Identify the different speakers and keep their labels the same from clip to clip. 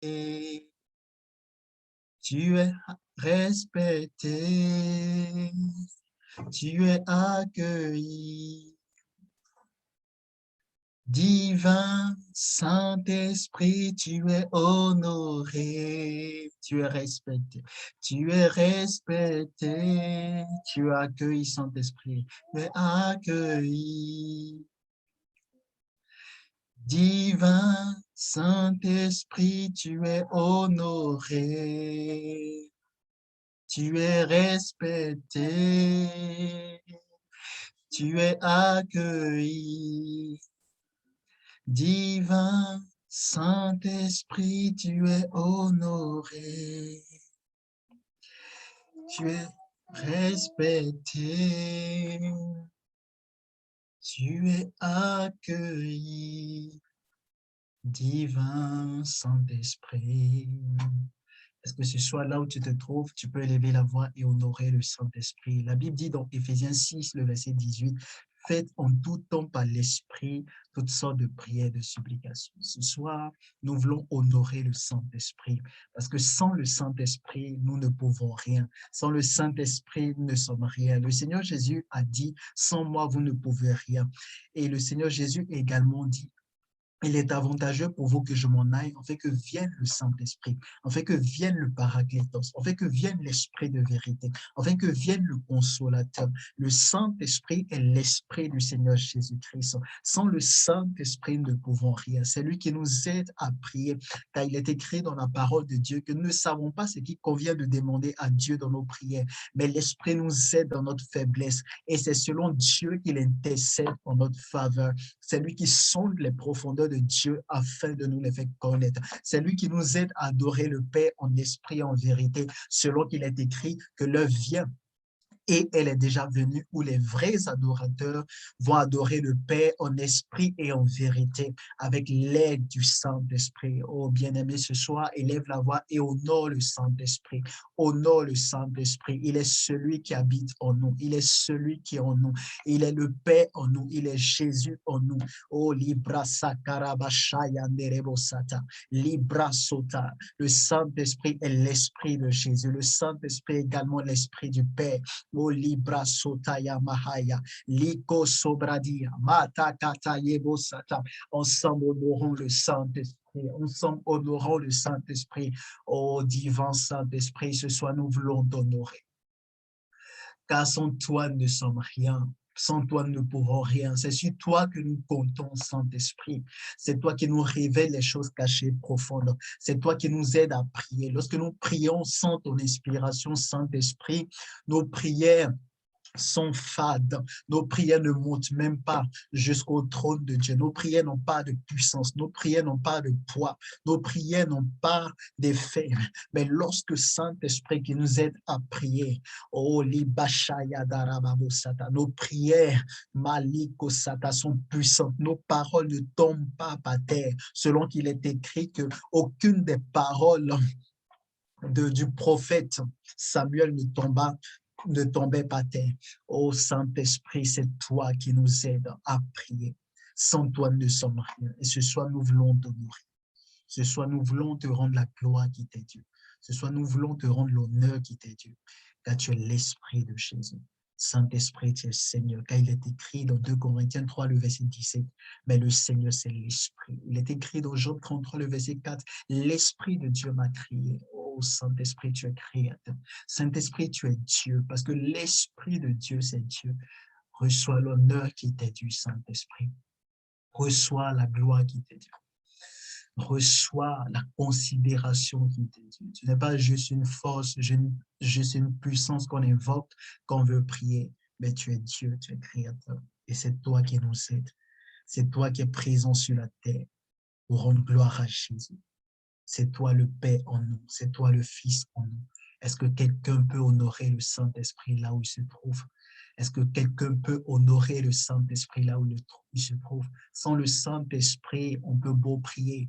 Speaker 1: Tu es respecté, tu es accueilli. Divin Saint-Esprit, tu es honoré, tu es respecté, tu es accueilli, Saint-Esprit, tu es accueilli. Divin Saint-Esprit, tu es honoré, tu es respecté, tu es accueilli. Divin Saint-Esprit, tu es honoré, tu es respecté, tu es accueilli. Divin Saint-Esprit. Est-ce que ce soit là où tu te trouves, tu peux élever la voix et honorer le Saint-Esprit? La Bible dit dans Éphésiens 6, le verset 18, faites en tout temps par l'Esprit toutes sortes de prières, de supplications. Ce soir, nous voulons honorer le Saint-Esprit parce que sans le Saint-Esprit, nous ne pouvons rien. Sans le Saint-Esprit, nous ne sommes rien. Le Seigneur Jésus a dit, sans moi, vous ne pouvez rien. Et le Seigneur Jésus également dit, il est avantageux pour vous que je m'en aille, en fait que vienne le Saint-Esprit, en fait que vienne le Paraclétos, en fait que vienne l'Esprit de vérité, en fait que vienne le Consolateur. Le Saint-Esprit est l'Esprit du Seigneur Jésus-Christ. Sans le Saint-Esprit, nous ne pouvons rien. C'est lui qui nous aide à prier, car il est écrit dans la parole de Dieu que nous ne savons pas ce qu'il convient de demander à Dieu dans nos prières, mais l'Esprit nous aide dans notre faiblesse, et c'est selon Dieu qu'il intercède en notre faveur. C'est lui qui sonde les profondeurs de Dieu afin de nous les faire connaître. C'est lui qui nous aide à adorer le Père en esprit et en vérité, selon qu'il est écrit que l'heure vient et elle est déjà venue où les vrais adorateurs vont adorer le Père en esprit et en vérité avec l'aide du Saint-Esprit. Oh bien-aimé, ce soir, élève la voix et honore le Saint-Esprit. Honore le Saint-Esprit. Il est celui qui habite en nous. Il est celui qui est en nous. Il est le Père en nous. Il est Jésus en nous. Oh, Libra Sakarabashaya Nerebosata. Libra Sota. Le Saint-Esprit est l'Esprit de Jésus. Le Saint-Esprit est également l'Esprit du Père. O libra sotaya mahaya, liko sobradia, mata kata yebo sata. Ensemble, honorons le Saint-Esprit. Ensemble, honorons le Saint-Esprit. Ô divin Saint-Esprit, ce soir, nous voulons t'honorer. Car sans toi, nous ne sommes rien. Sans toi, nous ne pouvons rien. C'est sur toi que nous comptons, Saint-Esprit. C'est toi qui nous révèle les choses cachées profondes. C'est toi qui nous aide à prier. Lorsque nous prions sans ton inspiration, Saint-Esprit, nos prières sont fades. Nos prières ne montent même pas jusqu'au trône de Dieu. Nos prières n'ont pas de puissance. Nos prières n'ont pas de poids. Nos prières n'ont pas d'effet. Mais lorsque Saint-Esprit qui nous aide à prier, oh, nos prières, maliko sata, sont puissantes. Nos paroles ne tombent pas par terre, selon qu'il est écrit que aucune des paroles du prophète Samuel ne tombait par terre. Oh Saint-Esprit, c'est toi qui nous aides à prier. Sans toi, nous ne sommes rien. Et ce soir, nous voulons t'honorer. Ce soir, nous voulons te rendre la gloire qui t'est due. Ce soir, nous voulons te rendre l'honneur qui t'est dû, car tu es l'Esprit de Jésus. Saint-Esprit, tu es le Seigneur, car il est écrit dans 2 Corinthiens 3, le verset 17, mais le Seigneur, c'est l'Esprit. Il est écrit dans Job 33, le verset 4, l'Esprit de Dieu m'a crié. Oh, Saint-Esprit, tu es créateur. Saint-Esprit, tu es Dieu, parce que l'Esprit de Dieu, c'est Dieu. Reçois l'honneur qui t'est dû, Saint-Esprit. Reçois la gloire qui t'est due. Reçois la considération qui t'est due. Tu n'es pas juste une force, juste une puissance qu'on invoque, qu'on veut prier, mais tu es Dieu, tu es créateur. Et c'est toi qui nous aide. C'est toi qui es présent sur la terre pour rendre gloire à Jésus. C'est toi le Père en nous, c'est toi le Fils en nous. Est-ce que quelqu'un peut honorer le Saint-Esprit là où il se trouve? Est-ce que quelqu'un peut honorer le Saint-Esprit là où il se trouve? Sans le Saint-Esprit, on peut beau prier,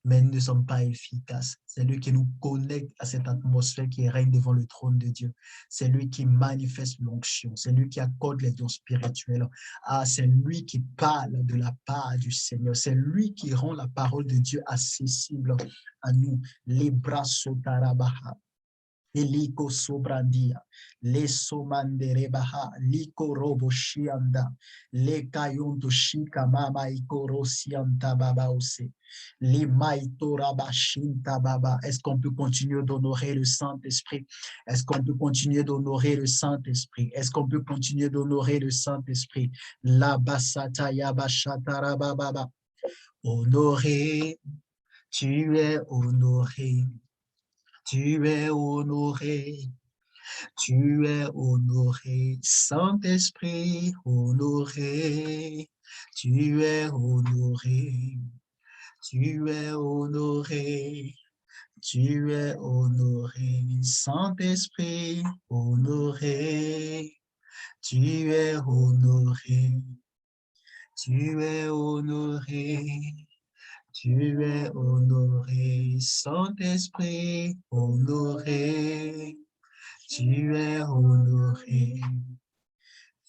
Speaker 1: mais nous ne sommes pas efficaces. C'est lui qui nous connecte à cette atmosphère qui règne devant le trône de Dieu. C'est lui qui manifeste l'onction. C'est lui qui accorde les dons spirituels. Ah, c'est lui qui parle de la part du Seigneur. C'est lui qui rend la parole de Dieu accessible à nous. Les bras sotarabaha. Eliko sobrandia, le somandere baha, liko robo shianda, le kayonto shika mama ikoro sianta baba ose, le maitora bashinta baba. Est-ce qu'on peut continuer d'honorer le Saint-Esprit? Est-ce qu'on peut continuer d'honorer le Saint-Esprit? Est-ce qu'on peut continuer d'honorer le Saint-Esprit? La basata ya bashatara baba. Honoré, tu es honoré. Tu es honoré, tu es honoré, Saint-Esprit honoré, tu es honoré, tu es honoré, tu es honoré, Saint-Esprit honoré, tu es honoré, tu es honoré. Tu es honoré, Saint-Esprit, honoré. Tu es honoré,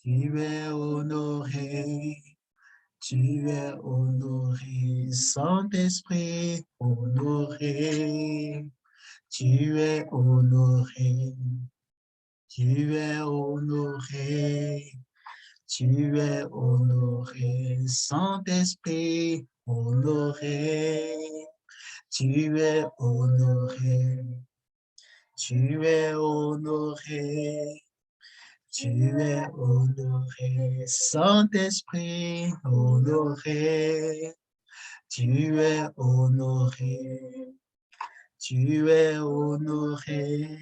Speaker 1: tu es honoré, tu es honoré, Saint-Esprit, honoré. Tu es honoré, tu es honoré, tu es honoré, Saint-Esprit, honoré. Tu es honoré, tu es honoré, tu es honoré, Saint-Esprit, honoré, tu es honoré, tu es honoré,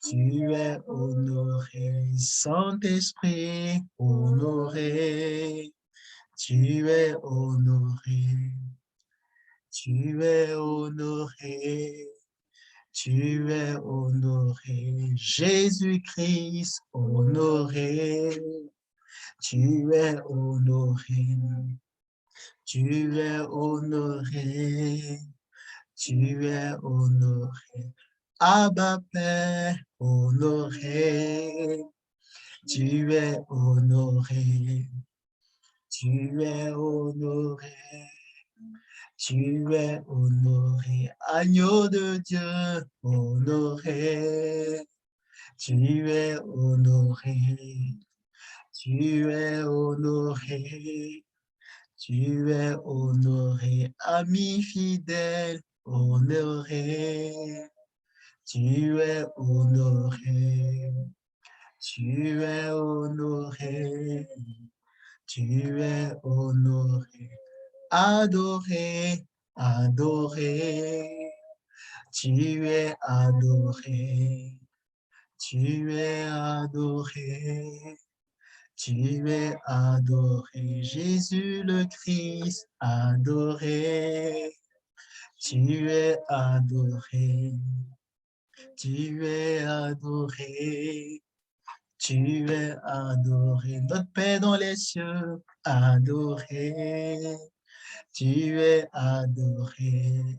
Speaker 1: tu es honoré, Saint-Esprit, honoré, tu es honoré, tu es honoré. Tu es honoré, Jésus-Christ, honoré. Tu es honoré, tu es honoré, tu es honoré. Abba Père, honoré. Tu es honoré, tu es honoré. Tu es honoré, agneau de Dieu, honoré. Tu es honoré, tu es honoré, tu es honoré, ami fidèle, honoré. Tu es honoré, tu es honoré, tu es honoré. Adoré, adoré, tu es adoré, tu es adoré, tu es adoré, Jésus le Christ, adoré, tu es adoré, tu es adoré, tu es adoré, notre Père dans les cieux, adoré. Tu es adoré,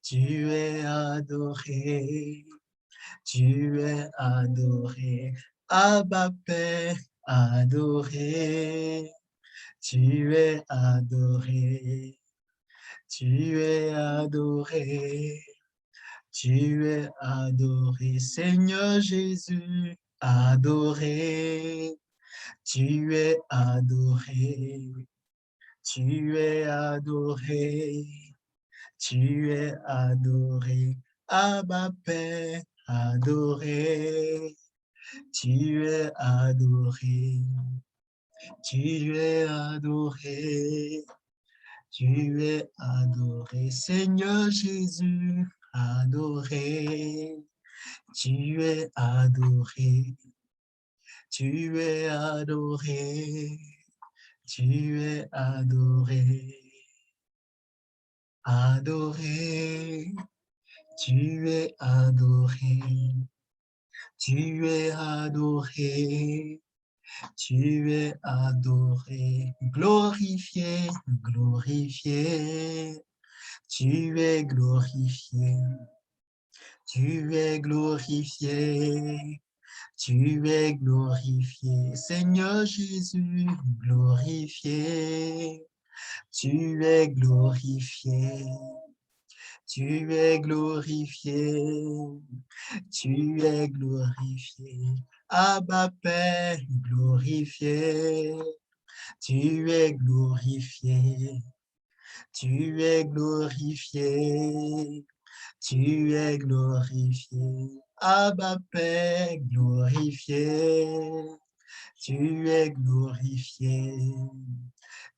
Speaker 1: tu es adoré, tu es adoré. Abba Père, adoré, tu es adoré, tu es adoré, tu es adoré. Seigneur Jésus, adoré, tu es adoré, tu es adoré. Tu es adoré, Abba Père, adoré. Tu es adoré, tu es adoré, tu es adoré, Seigneur Jésus, adoré. Tu es adoré, tu es adoré, tu es adoré, adoré. Tu es adoré, tu es adoré, tu es adoré, glorifié, glorifié. Tu es glorifié. Tu es glorifié. Tu es glorifié. Seigneur Jésus, glorifié. Tu es glorifié. Tu es glorifié. Tu es glorifié. Abba Père, glorifié. Tu es glorifié. Tu es glorifié. Tu es glorifié. Abba Père, glorifié. Tu es glorifié.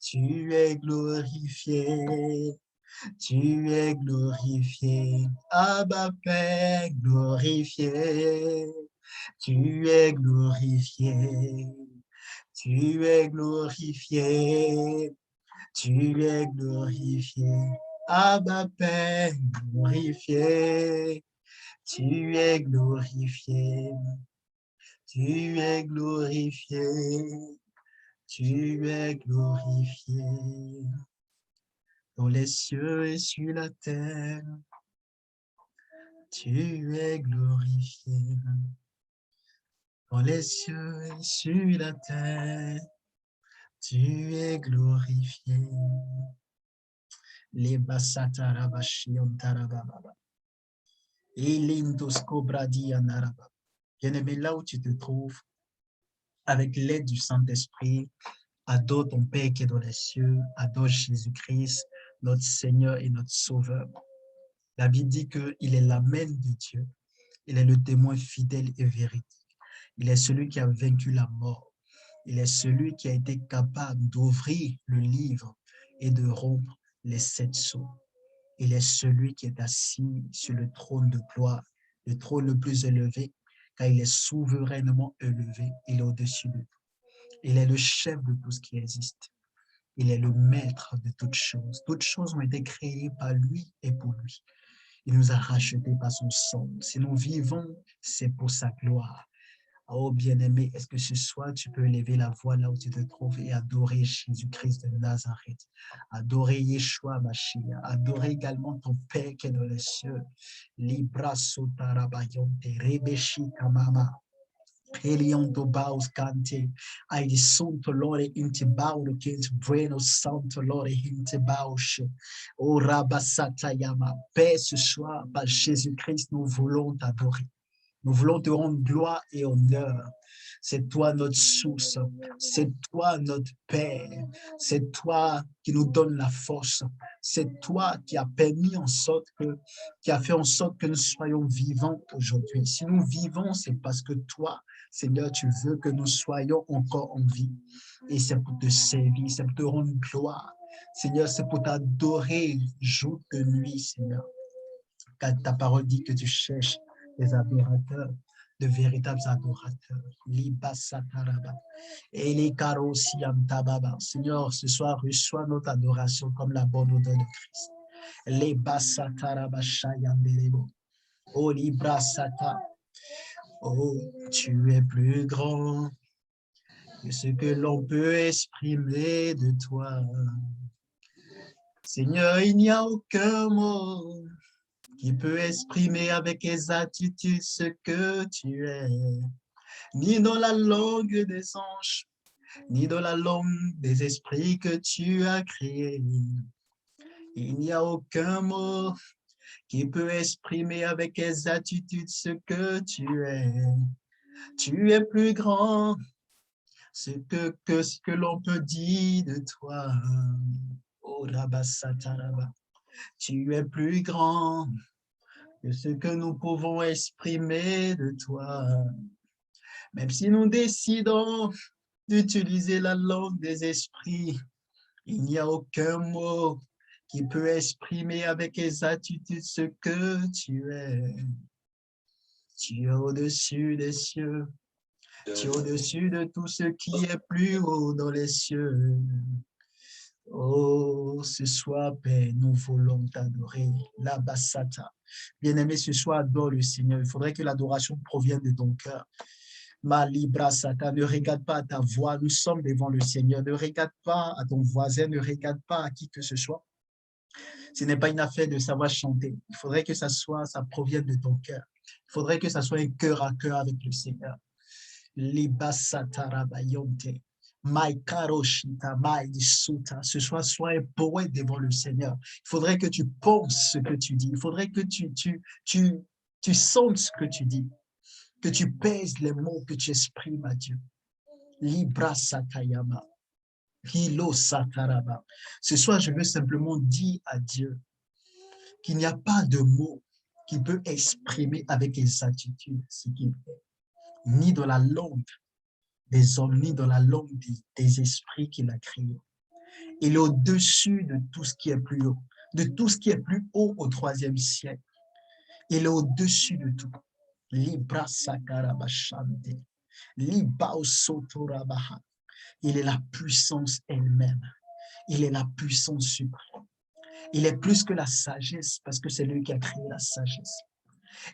Speaker 1: Tu es glorifié. Tu es glorifié. Abba Père, glorifié. Tu es glorifié. Tu es glorifié. Tu es glorifié. Abba Père, glorifié. Tu es glorifié. Tu es glorifié. Tu es glorifié. Dans les cieux et sur la terre, tu es glorifié. Dans les cieux et sur la terre, tu es glorifié. Les basatarabashi-ontarababa. Elindoskobradi-anaraba. Bien-aimé, là où tu te trouves, avec l'aide du Saint-Esprit, adore ton Père qui est dans les cieux, adore Jésus-Christ, notre Seigneur et notre Sauveur. La Bible dit qu'il est l'Amen de Dieu. Il est le témoin fidèle et véridique. Il est celui qui a vaincu la mort. Il est celui qui a été capable d'ouvrir le livre et de rompre les 7 sceaux. Il est celui qui est assis sur le trône de gloire, le trône le plus élevé, car il est souverainement élevé. Il est au-dessus de tout. Il est le chef de tout ce qui existe. Il est le maître de toutes choses. Toutes choses ont été créées par lui et pour lui. Il nous a rachetés par son sang. Si nous vivons, c'est pour sa gloire. Oh bien-aimé, est-ce que ce soir, tu peux élever la voix là où tu te trouves et adorer Jésus-Christ de Nazareth, adorer Yeshua Mashiach, adorer également ton Père qui est dans les cieux. Libra sotarabayonte, rebeshi kamama. Pelionto baus cante, ai santo lore intibaulo che breno santo lore intibaushe. Oh rabasata yama, Père, ce soir, par Jésus-Christ, nous voulons t'adorer. Nous voulons te rendre gloire et honneur. C'est toi notre source, c'est toi notre Père, c'est toi qui nous donne la force, c'est toi qui a permis en sorte que, qui a fait en sorte que nous soyons vivants aujourd'hui. Si nous vivons, c'est parce que toi, Seigneur, tu veux que nous soyons encore en vie. Et c'est pour te servir, c'est pour te rendre gloire. Seigneur, c'est pour t'adorer jour et nuit, Seigneur. Car ta parole dit que tu cherches des adorateurs, de véritables adorateurs. Liba sataraba. Et les tababa. Seigneur, ce soir, reçois notre adoration comme la bonne odeur de Christ. Les basataraba shayandelebo. Oh, libra sata. Oh, tu es plus grand que ce que l'on peut exprimer de toi. Seigneur, il n'y a aucun mot qui peut exprimer avec exactitude ce que tu es, ni dans la langue des anges, ni dans la langue des esprits que tu as créés. Il n'y a aucun mot qui peut exprimer avec exactitude ce que tu es. Tu es plus grand que ce que l'on peut dire de toi. Oh, Rabasataraba. Tu es plus grand que ce que nous pouvons exprimer de toi. Même si nous décidons d'utiliser la langue des esprits, il n'y a aucun mot qui peut exprimer avec exactitude ce que tu es. Tu es au-dessus des cieux. Tu es au-dessus de tout ce qui est plus haut dans les cieux. Oh, ce soir, Père, nous voulons t'adorer. La bassata. Bien-aimé, ce soir, adore le Seigneur. Il faudrait que l'adoration provienne de ton cœur. Ma libra sata, ne regarde pas à ta voix. Nous sommes devant le Seigneur. Ne regarde pas à ton voisin, ne regarde pas à qui que ce soit. Ce n'est pas une affaire de savoir chanter. Il faudrait que ça provienne de ton cœur. Il faudrait que ça soit un cœur à cœur avec le Seigneur. Libasatarabayonte. Maikaroshita, Maïdisuta. Ce soit un poète devant le Seigneur. Il faudrait que tu penses ce que tu dis. Il faudrait que tu sentes ce que tu dis. Que tu pèses les mots que tu exprimes à Dieu. Libra Satayama. Hilo Sataraba. Ce soir, je veux simplement dire à Dieu qu'il n'y a pas de mots qui peut exprimer avec exactitude ce qu'il est, ni dans la langue des hommes, ni dans la langue des esprits qu'il a créés. Il est au-dessus de tout ce qui est plus haut, de tout ce qui est plus haut au IIIe siècle. Il est au-dessus de tout. Libra Sakarabashante, Libao Sotorabaha. Il est la puissance elle-même. Il est la puissance suprême. Il est plus que la sagesse parce que c'est lui qui a créé la sagesse.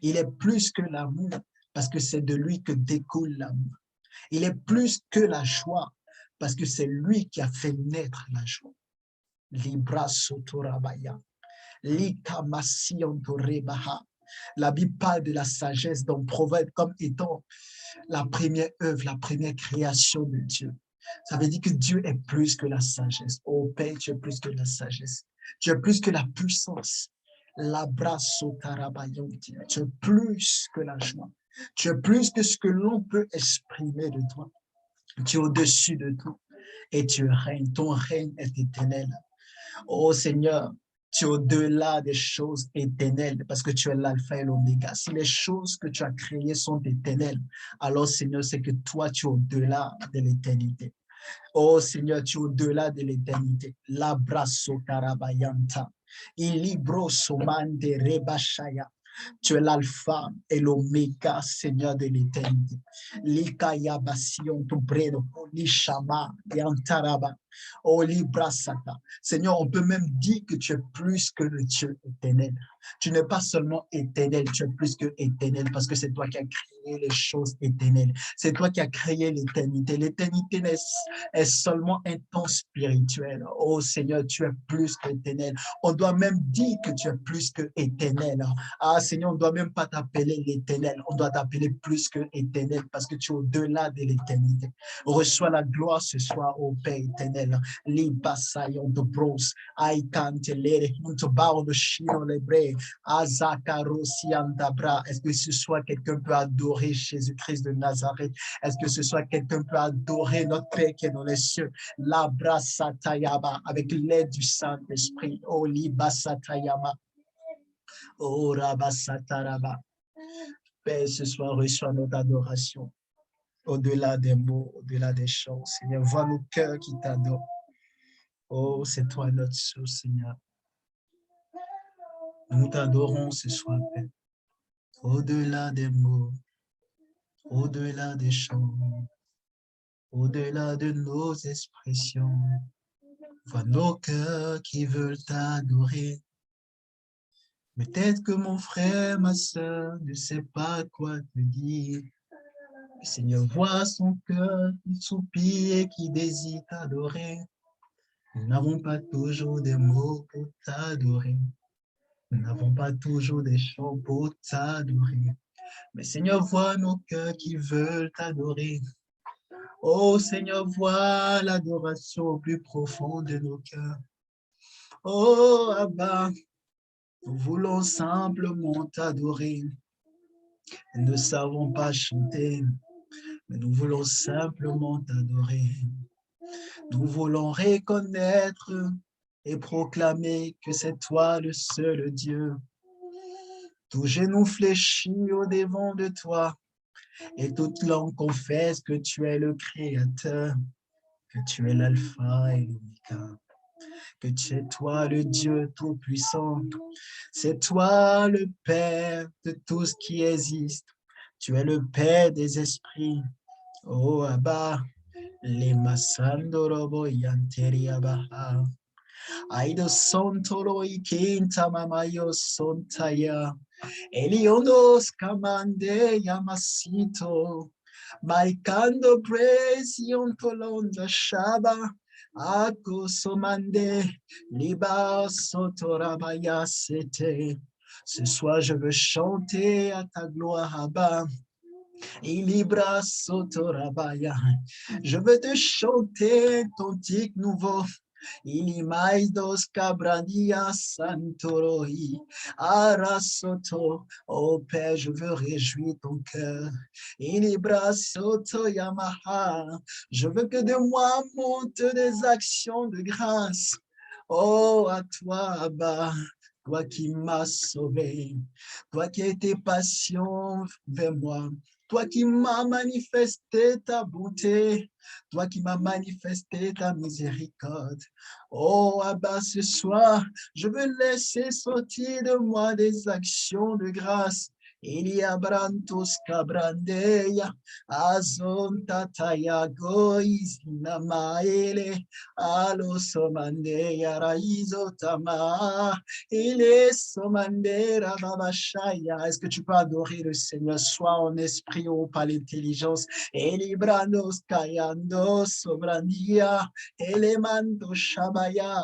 Speaker 1: Il est plus que l'amour parce que c'est de lui que découle l'amour. Il est plus que la joie parce que c'est lui qui a fait naître la joie. Libra sotorabaya, likamasiantorebaha. La Bible parle de la sagesse dans Proverbe comme étant la première œuvre, la première création de Dieu. Ça veut dire que Dieu est plus que la sagesse. Oh Père, tu es plus que la sagesse. Tu es plus que la puissance. Tu es plus que la joie. Tu es plus que ce que l'on peut exprimer de toi. Tu es au-dessus de tout. Et tu règnes. Ton règne est éternel. Oh Seigneur, tu es au-delà des choses éternelles parce que tu es l'alpha et l'oméga. Si les choses que tu as créées sont éternelles, alors Seigneur, c'est que toi, tu es au-delà de l'éternité. Oh Seigneur, tu es au-delà de l'éternité. L'abrasso carabayanta. Il libro somande rebashaya. Tu es l'alpha et l'oméga, Seigneur de l'éternité. Likaya basion tu bredo, lishama, yantaraba, oh librasata. Seigneur, on peut même dire que tu es plus que le Dieu éternel. Tu n'es pas seulement éternel, tu es plus que éternel parce que c'est toi qui as créé les choses éternelles. C'est toi qui as créé l'éternité. L'éternité est seulement un temps spirituel. Oh Seigneur, tu es plus qu'éternel. On doit même dire que tu es plus que éternel. Ah Seigneur, on ne doit même pas t'appeler l'éternel. On doit t'appeler plus que éternel parce que tu es au-delà de l'éternité. Reçois la gloire ce soir au Père éternel. Libasayon de bros, Aikante lere, Montobao de Chino lebre, Azakarossiandabra. Est-ce que ce soit quelqu'un peut adorer Jésus-Christ de Nazareth? Est-ce que ce soit quelqu'un peut adorer notre Père qui est dans les cieux? Labra Satayaba, avec l'aide du Saint-Esprit. Oh Libasatayama. Oh Rabasataraba. Père, ce soir, reçois notre adoration. Au-delà des mots, au-delà des choses. Seigneur, vois nos cœurs qui t'adorent. Oh, c'est toi notre source, Seigneur. Nous t'adorons ce soir, Père. Au-delà des mots, au-delà des chants, au-delà de nos expressions. Vois nos cœurs qui veulent t'adorer. Peut-être que mon frère, ma soeur, ne sait pas quoi te dire. Le Seigneur voit son cœur qui soupire et qui désire t'adorer. Nous n'avons pas toujours des mots pour t'adorer. Nous n'avons pas toujours des chants pour t'adorer. Mais Seigneur, vois nos cœurs qui veulent t'adorer. Oh Seigneur, vois l'adoration au plus profond de nos cœurs. Oh Abba, nous voulons simplement t'adorer. Nous ne savons pas chanter, mais nous voulons simplement t'adorer. Nous voulons reconnaître et proclamer que c'est toi le seul Dieu. Tout genou fléchit au devant de toi et toute langue confesse que tu es le Créateur, que tu es l'alpha et l'oméga, que tu es toi le Dieu tout-puissant. C'est toi le Père de tout ce qui existe. Tu es le Père des esprits. Oh Abba, les masandorobo yanteri abaha. Aido sontoro ikinta mamayo sontaya. Elionos kamande yamasito. Maikando praise yontolonda shaba. Akosomande, Liba Sotorabaya Sete. Ce soir, je veux chanter à ta gloire, Abba. Ilibra Sotorabaya. Je veux te chanter ton tic nouveau. Ilimaidos Cabrandia Santoroi. Arasoto. Oh Père, je veux réjouir ton cœur. Ilibra Soto Yamaha. Je veux que de moi montent des actions de grâce. Oh, à toi, Abba. Toi qui m'as sauvé, toi qui as été patient vers moi, toi qui m'as manifesté ta bonté, toi qui m'as manifesté ta miséricorde. Oh, Abba, ce soir, je veux laisser sortir de moi des actions de grâce. Ilia brantus cabrandeia, azon tataya goizina maele, alo somandeia raizo tama, ile somandera babashaya. Est-ce que tu peux adorer le Seigneur, soit en esprit ou par l'intelligence? Elibranos kayando sobrandia, elemando shabaya,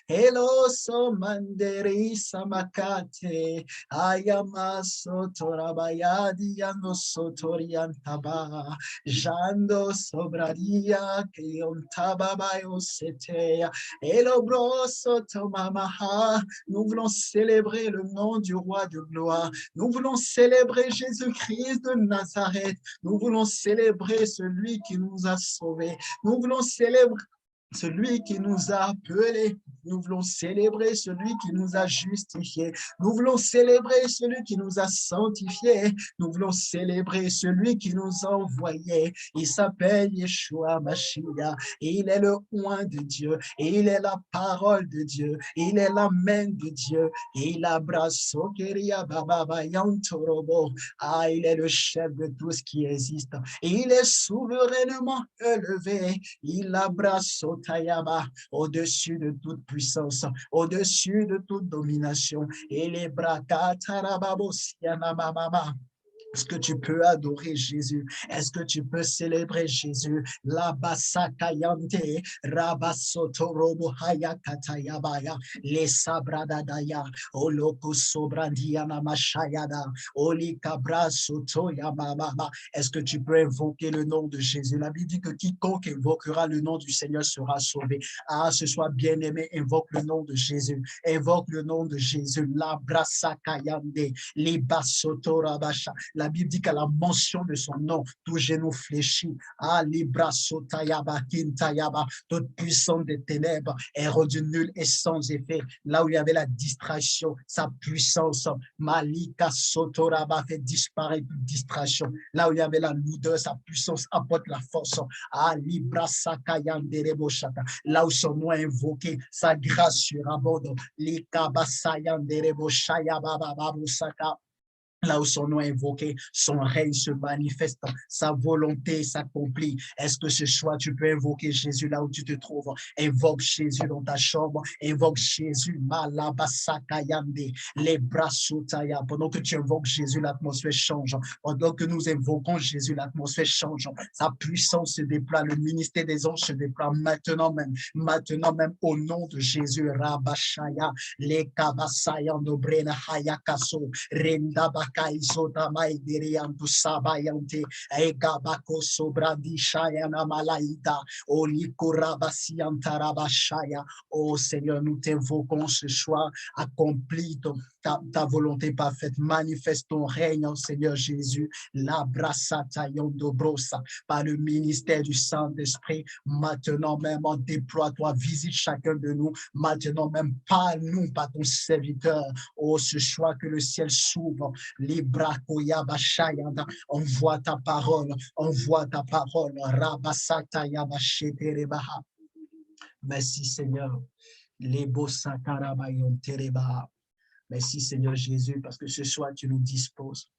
Speaker 1: eloso manderi samakate, ayamaso torabayadi ando sotoriantaba, jando sobradia keontababayo setea, elobroso tomamaha. Nous voulons célébrer le nom du roi de gloire. Nous voulons célébrer Jésus-Christ de Nazareth. Nous voulons célébrer celui qui nous a sauvés. Nous voulons célébrer celui qui nous a appelés. Nous voulons célébrer celui qui nous a justifiés. Nous voulons célébrer celui qui nous a sanctifiés. Nous voulons célébrer celui qui nous a envoyés. Il s'appelle Yeshua Mashiach. Il est le oint de Dieu. Il est la parole de Dieu. Il est la main de Dieu. Il abrace Ah, il est le chef de tout ce qui existe. Il est souverainement élevé. Il abrace au-dessus de toute puissance, au-dessus de toute domination. Et les bras est-ce que tu peux adorer Jésus? Est-ce que tu peux célébrer Jésus? La basakayante, rabasotorobo hayakatayabaya, les sabradadaya, oloko sobrandiana machayada, olikabra sotoyamama. Est-ce que tu peux invoquer le nom de Jésus? La Bible dit que quiconque invoquera le nom du Seigneur sera sauvé. Ah, ce soir bien-aimé, invoque le nom de Jésus. Invoque le nom de Jésus. La brasakayande, les basotorabasha. La Bible dit qu'à la mention de son nom, tout genou fléchit. Ah, Libra Sotayaba, Kintayaba, toute puissance des ténèbres est rendue nulle et sans effet. Là où il y avait la distraction, sa puissance, Malika Sotoraba fait disparaître toute distraction. Là où il y avait la lourdeur, sa puissance apporte la force. Ah, Libra Sakayanderebo Shata. Là où son nom est invoqué, sa grâce surabonde. Likaba Sayanderebo Shayaba Babu Saka. Là où son nom est invoqué, son règne se manifeste, sa volonté s'accomplit. Est-ce que ce soir, tu peux invoquer Jésus là où tu te trouves? Invoque Jésus dans ta chambre, invoque Jésus, Malabasakayande, les bras soutaya. Pendant que tu invoques Jésus, l'atmosphère change. Pendant que nous invoquons Jésus, l'atmosphère change. Sa puissance se déploie, le ministère des anges se déploie maintenant même au nom de Jésus, Rabashaya, les Kabasaya, Nobrena Hayakaso, Rendabak. Kaizota maidiriantu sabayante egabako sobrandi shayana malaida olikurabasiantarabashaya. Oh Seigneur, nous t'invoquons ce soir, accomplis ta volonté parfaite, manifeste ton règne, oh Seigneur Jésus, la brassata yondobrosa, par le ministère du Saint-Esprit, maintenant même, déploie-toi, visite chacun de nous, maintenant même, parle-nous par ton serviteur. Oh, ce soir que le ciel s'ouvre, envoie ta parole, envoie ta parole. Merci Seigneur. Merci Seigneur Jésus, parce que ce soir tu nous disposes.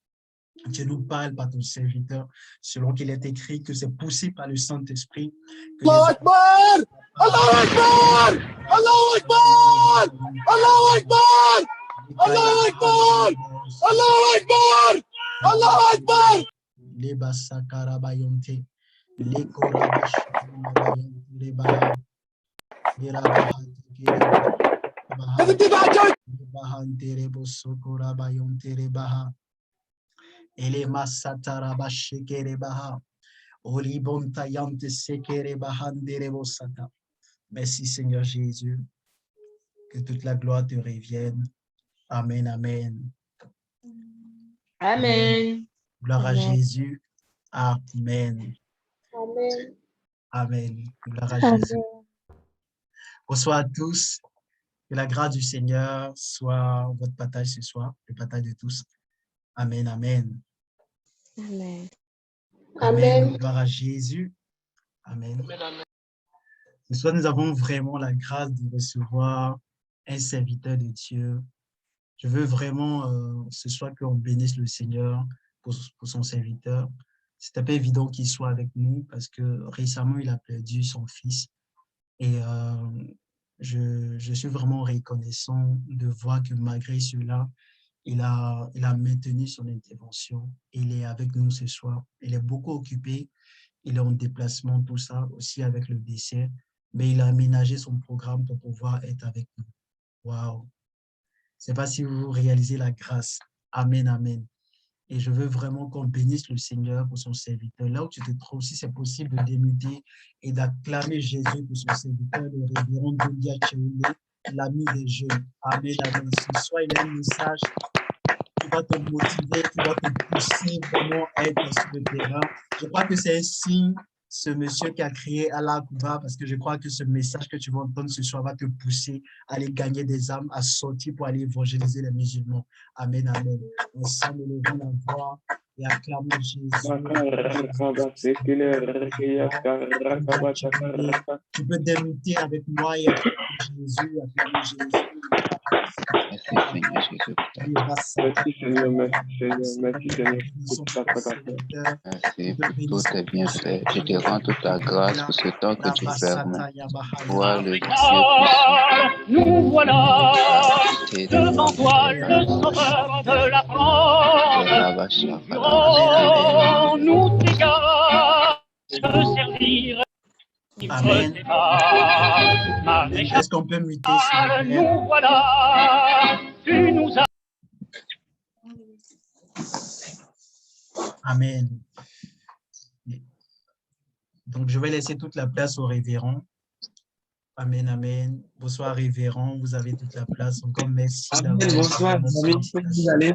Speaker 1: Tu nous parles par ton serviteur, selon qu'il est écrit que c'est poussé par le Saint-Esprit.
Speaker 2: Allahu Akbar! Allahu Akbar! Allahu Akbar! Allahu Akbar! Allahu Akbar! Allahu Akbar! Allahu Akbar!
Speaker 1: Les basakarabayonte, les korabasharabayonte, Irabaha, Irabaha,
Speaker 2: Let the divine judge.
Speaker 1: Bahanterebo Sokora Bayonterebaha, Elema Sataraba Shekerebaha, Olibonta Yante Sekerebahanderebo Sata. Merci Seigneur Jésus, que toute la gloire te revienne. Amen, amen.
Speaker 3: Amen.
Speaker 1: Gloire à
Speaker 4: Amen.
Speaker 1: Jésus. Amen.
Speaker 4: Amen.
Speaker 1: Amen. Gloire à
Speaker 4: Amen.
Speaker 1: Jésus. Bonsoir à tous. Que la grâce du Seigneur soit votre partage ce soir, le partage de tous. Amen, amen.
Speaker 4: Amen.
Speaker 1: Amen.
Speaker 4: Amen.
Speaker 1: Gloire à Jésus. Amen. Ce soir, nous avons vraiment la grâce de recevoir un serviteur de Dieu. Je veux vraiment ce soir qu'on bénisse le Seigneur pour son serviteur. C'est un peu évident qu'il soit avec nous parce que récemment, il a perdu son fils. Et je suis vraiment reconnaissant de voir que malgré cela, il a maintenu son intervention. Il est avec nous ce soir. Il est beaucoup occupé. Il est en déplacement, tout ça, aussi avec le décès. Mais il a aménagé son programme pour pouvoir être avec nous. Waouh! Je ne sais pas si vous réalisez la grâce. Amen, amen. Et je veux vraiment qu'on bénisse le Seigneur pour son serviteur. Là où tu te trouves, si c'est possible de démuter et d'acclamer Jésus pour son serviteur, le révérend Doudia Tchéoulé, l'ami des jeunes. Amen, amen. Ce soir, il y a un message qui va te motiver, qui va te pousser vraiment à être sur le terrain. Je crois que c'est un signe, ce monsieur qui a créé Allah Akbar, parce que je crois que ce message que tu vas entendre ce soir va te pousser à aller gagner des âmes, à sortir pour aller évangéliser les musulmans. Amen, amen. Ensemble, levons la voix et acclamons Jésus. Tu peux démuter avec moi et acclamer Jésus, acclamer Jésus.
Speaker 5: Merci Seigneur Jésus pour ta grâce.
Speaker 2: Merci Seigneur, merci Seigneur, merci Seigneur pour ta grâce.
Speaker 5: Merci pour tous tes bienfaits. Je te rends toute ta grâce pour ce temps que tu permets. Vois le Dieu puissant.
Speaker 6: Nous voilà
Speaker 5: Et
Speaker 6: devant toi, le sauveur de la France. Nous tes grâces servir.
Speaker 1: Amen. Est-ce qu'on peut muter s'il vous plaît?
Speaker 6: Nous voilà, tu nous as.
Speaker 1: Amen. Donc, je vais laisser toute la place au révérend. Amen, amen. Bonsoir, révérend. Vous avez toute la place. Encore merci.
Speaker 7: Amen. Bonsoir, amis. Comment vous allez?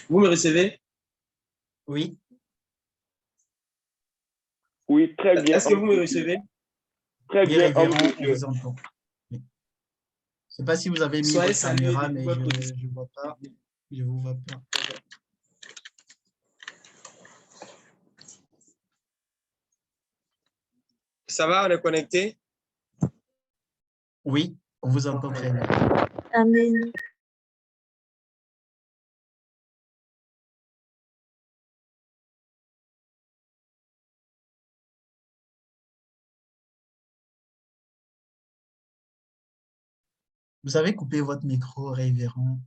Speaker 7: Vous me recevez?
Speaker 1: Oui.
Speaker 2: Oui, très bien.
Speaker 7: Est-ce que vous me recevez?
Speaker 2: Très
Speaker 1: Oui,
Speaker 2: bien.
Speaker 1: révérend, on vous entend. Oui. Je ne sais pas si vous avez mis
Speaker 7: Soyez
Speaker 1: votre caméra,
Speaker 7: salués
Speaker 1: mais
Speaker 7: de votre
Speaker 1: je ne vois pas. Je ne vous vois pas.
Speaker 7: Ça va, on est connecté?
Speaker 1: Oui, on vous entend très bien.
Speaker 4: Amen.
Speaker 1: Vous avez coupé votre micro, révérend.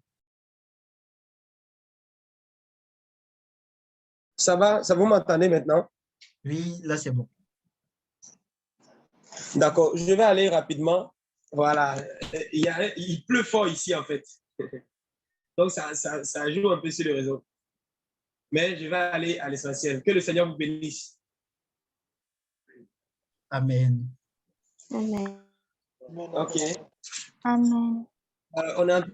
Speaker 7: Ça va? Ça vous m'entendez maintenant?
Speaker 1: Oui, là, c'est bon.
Speaker 7: D'accord, je vais aller rapidement. Voilà, il pleut fort ici en fait. Donc ça joue un peu sur le réseau. Mais je vais aller à l'essentiel. Que le Seigneur vous bénisse.
Speaker 1: Amen.
Speaker 4: Amen.
Speaker 7: OK.
Speaker 4: Amen.
Speaker 7: On est en train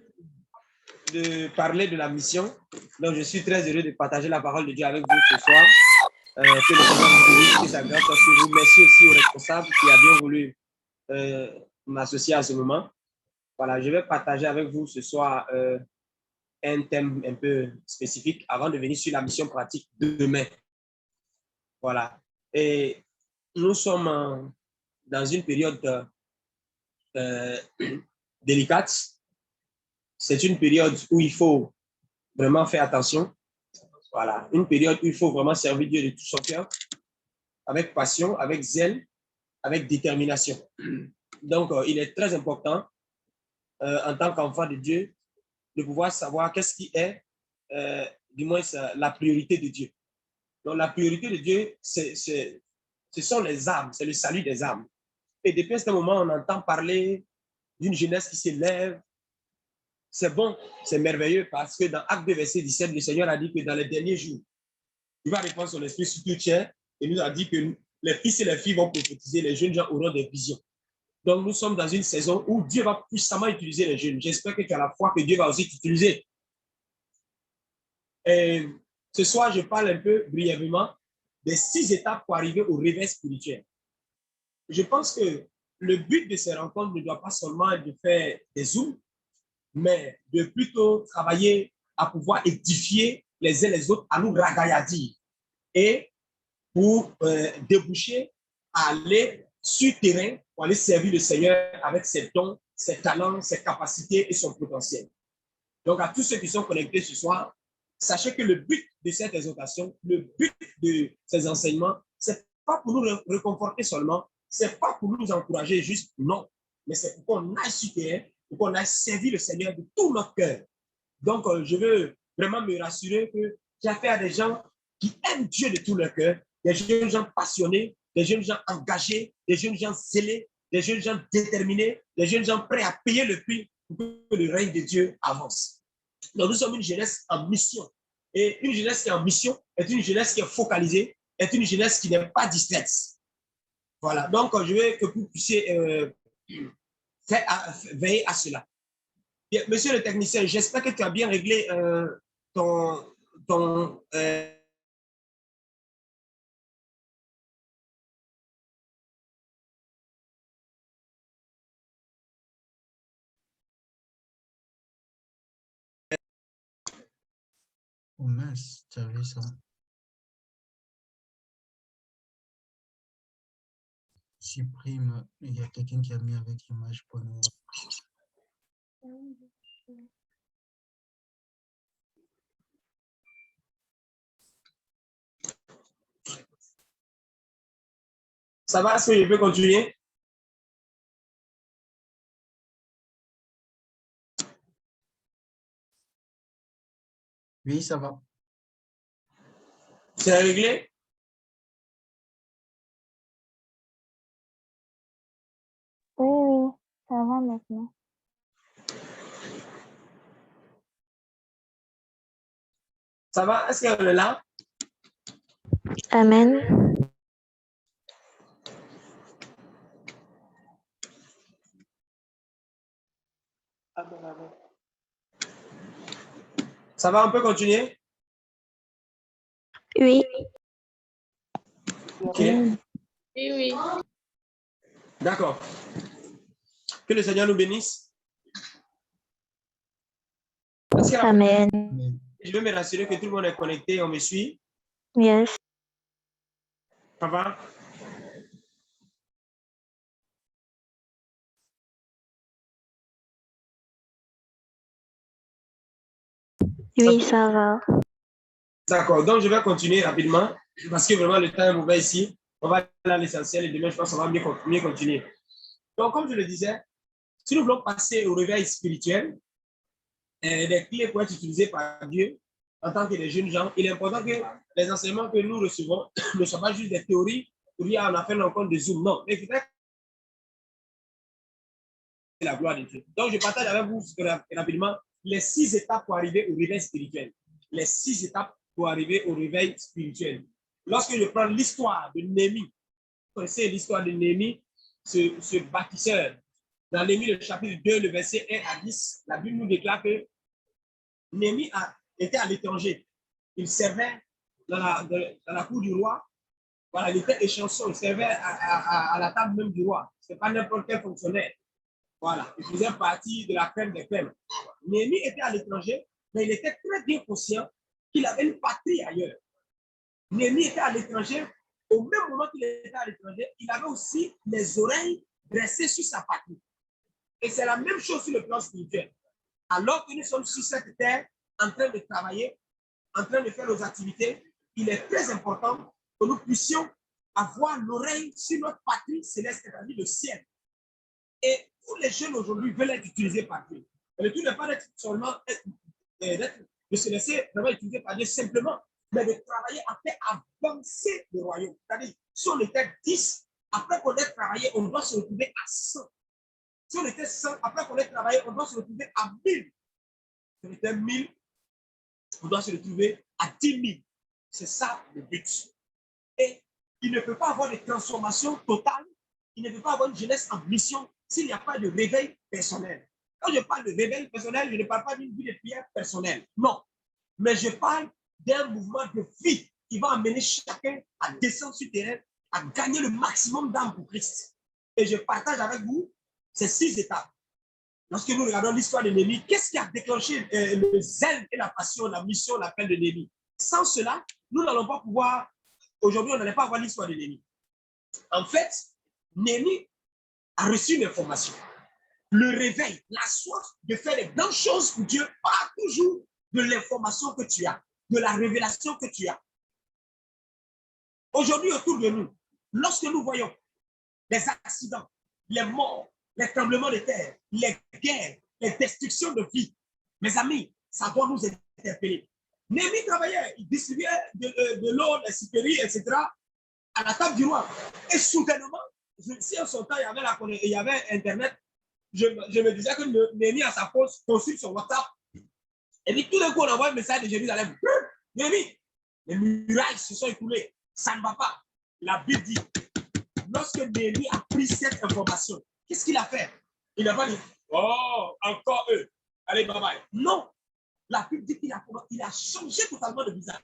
Speaker 7: de parler de la mission. Donc, je suis très heureux de partager la parole de Dieu avec vous ce soir. Que le Seigneur vous bénisse, que sa grâce soit sur vous. Merci aussi au responsable qui a bien voulu m'associer à ce moment. Voilà, je vais partager avec vous ce soir un thème un peu spécifique avant de venir sur la mission pratique de demain. Voilà. Et nous sommes dans une période délicate. C'est une période où il faut vraiment faire attention. Voilà, une période où il faut vraiment servir Dieu de tout son cœur, avec passion, avec zèle, avec détermination. Donc, il est très important, en tant qu'enfant de Dieu, de pouvoir savoir qu'est-ce qui est, du moins, la priorité de Dieu. Donc, la priorité de Dieu, c'est ce sont les âmes, c'est le salut des âmes. Et depuis ce moment, on entend parler d'une jeunesse qui s'élève. C'est bon, c'est merveilleux parce que dans Acte 2, verset 17, le Seigneur a dit que dans les derniers jours, il va répandre son esprit sur toute chair et nous a dit que les fils et les filles vont prophétiser, les jeunes gens auront des visions. Donc, nous sommes dans une saison où Dieu va puissamment utiliser les jeunes. J'espère que tu as la foi que Dieu va aussi t'utiliser. Et ce soir, je parle un peu brièvement des 6 étapes pour arriver au réveil spirituel. Je pense que le but de ces rencontres ne doit pas seulement être de faire des zooms, mais de plutôt travailler à pouvoir édifier les uns les autres, à nous ragailladir et pour déboucher à aller sur terrain pour aller servir le Seigneur avec ses dons, ses talents, ses capacités et son potentiel. Donc, à tous ceux qui sont connectés ce soir, sachez que le but de cette exhortation, le but de ces enseignements, ce n'est pas pour nous réconforter seulement, ce n'est pas pour nous encourager juste, non, mais c'est pour qu'on aille sur terrain, pour qu'on aille servir le Seigneur de tout notre cœur. Donc, je veux vraiment me rassurer que j'ai affaire à des gens qui aiment Dieu de tout leur cœur, des jeunes gens passionnés, des jeunes gens engagés, des jeunes gens zélés, des jeunes gens déterminés, des jeunes gens prêts à payer le prix pour que le règne de Dieu avance. Donc, nous sommes une jeunesse en mission. Et une jeunesse qui est en mission est une jeunesse qui est focalisée, est une jeunesse qui n'est pas distraite. Voilà. Donc, je veux que vous puissiez veiller à cela. Bien, monsieur le technicien, j'espère que tu as bien réglé ton
Speaker 1: Oh mince, tu as vu ça? Supprime, il y a quelqu'un qui a mis avec image pornographique.
Speaker 7: Ça va, est-ce que je peux continuer?
Speaker 1: Oui, ça va.
Speaker 7: C'est réglé?
Speaker 4: Oui, ça va maintenant.
Speaker 7: Ça va? Est-ce qu'elle est là?
Speaker 4: Amen.
Speaker 7: Ça va, on peut continuer?
Speaker 4: Oui.
Speaker 7: Ok.
Speaker 4: Oui.
Speaker 7: D'accord. Que le Seigneur nous bénisse.
Speaker 4: Amen.
Speaker 7: Je veux me rassurer que tout le monde est connecté, on me suit.
Speaker 4: Yes.
Speaker 7: Ça va?
Speaker 4: Oui, ça va.
Speaker 7: D'accord, donc je vais continuer rapidement parce que vraiment le temps est mauvais ici. On va aller à l'essentiel et demain, je pense qu'on va mieux continuer. Donc, comme je le disais, si nous voulons passer au réveil spirituel, les clés pour être utilisées par Dieu en tant que des jeunes gens, il est important que les enseignements que nous recevons ne soient pas juste des théories pour dire on a fait une rencontre de Zoom. Non, mais peut-être la gloire de Dieu. Donc, je partage avec vous rapidement les 6 étapes pour arriver au réveil spirituel. Les 6 étapes pour arriver au réveil spirituel. Lorsque je prends l'histoire de Néhémie, vous connaissez l'histoire de Néhémie, ce bâtisseur. Dans Néhémie, le chapitre 2, le verset 1 à 10, la Bible nous déclare que Néhémie était à l'étranger. Il servait dans la cour du roi. Voilà, il était échanson, il servait à la table même du roi. Ce n'est pas n'importe quel fonctionnaire. Voilà, il faisait partie de la crème des crèmes. Néhémie était à l'étranger, mais il était très bien conscient qu'il avait une patrie ailleurs. Néhémie était à l'étranger, au même moment qu'il était à l'étranger, il avait aussi les oreilles dressées sur sa patrie. Et c'est la même chose sur le plan spirituel. Alors que nous sommes sur cette terre, en train de travailler, en train de faire nos activités, il est très important que nous puissions avoir l'oreille sur notre patrie céleste, c'est-à-dire le ciel. Et tous les jeunes aujourd'hui veulent être utilisés par Dieu. Le tout n'est pas d'être seulement de se laisser vraiment utiliser par Dieu simplement, mais de travailler après avancer le royaume. C'est-à-dire, si on était 10, après qu'on ait travaillé, on doit se retrouver à 100. Si on était 100, après qu'on ait travaillé, on doit se retrouver à 1000. Si on était 1000, on doit se retrouver à 10 000. C'est ça le but. Et il ne peut pas avoir de transformation totale, il ne peut pas avoir une jeunesse en mission s'il n'y a pas de réveil personnel. Quand je parle de réveil personnel, je ne parle pas d'une vie de prière personnelle. Non. Mais je parle d'un mouvement de vie qui va amener chacun à descendre sur le terrain, à gagner le maximum d'âmes pour Christ. Et je partage avec vous ces 6 étapes. Lorsque nous regardons l'histoire de Néhémie, qu'est-ce qui a déclenché le zèle et la passion, la mission, l'appel de Néhémie? Sans cela, nous n'allons pas pouvoir, aujourd'hui, on n'allait pas avoir l'histoire de Néhémie. En fait, Néhémie a reçu une information. Le réveil, la soif de faire les grandes choses pour Dieu part toujours de l'information que tu as, de la révélation que tu as. Aujourd'hui, autour de nous, lorsque nous voyons les accidents, les morts, les tremblements de terre, les guerres, les destructions de vie, mes amis, ça doit nous interpeller. Néhémie travaillait, il distribuait de l'eau, des sucreries, etc. à la table du roi. Et soudainement, si en son temps il y avait Internet, je me disais que Néhémie à sa pause consulte son WhatsApp. Et puis tout d'un coup, on envoie un message de Jérusalem. Néhémie, les murailles se sont écoulées. Ça ne va pas. La Bible dit, lorsque Néhémie a pris cette information, qu'est-ce qu'il a fait? Il n'a pas dit, oh, encore eux. Allez, bye bye. Non. La Bible dit qu'il a changé totalement de visage.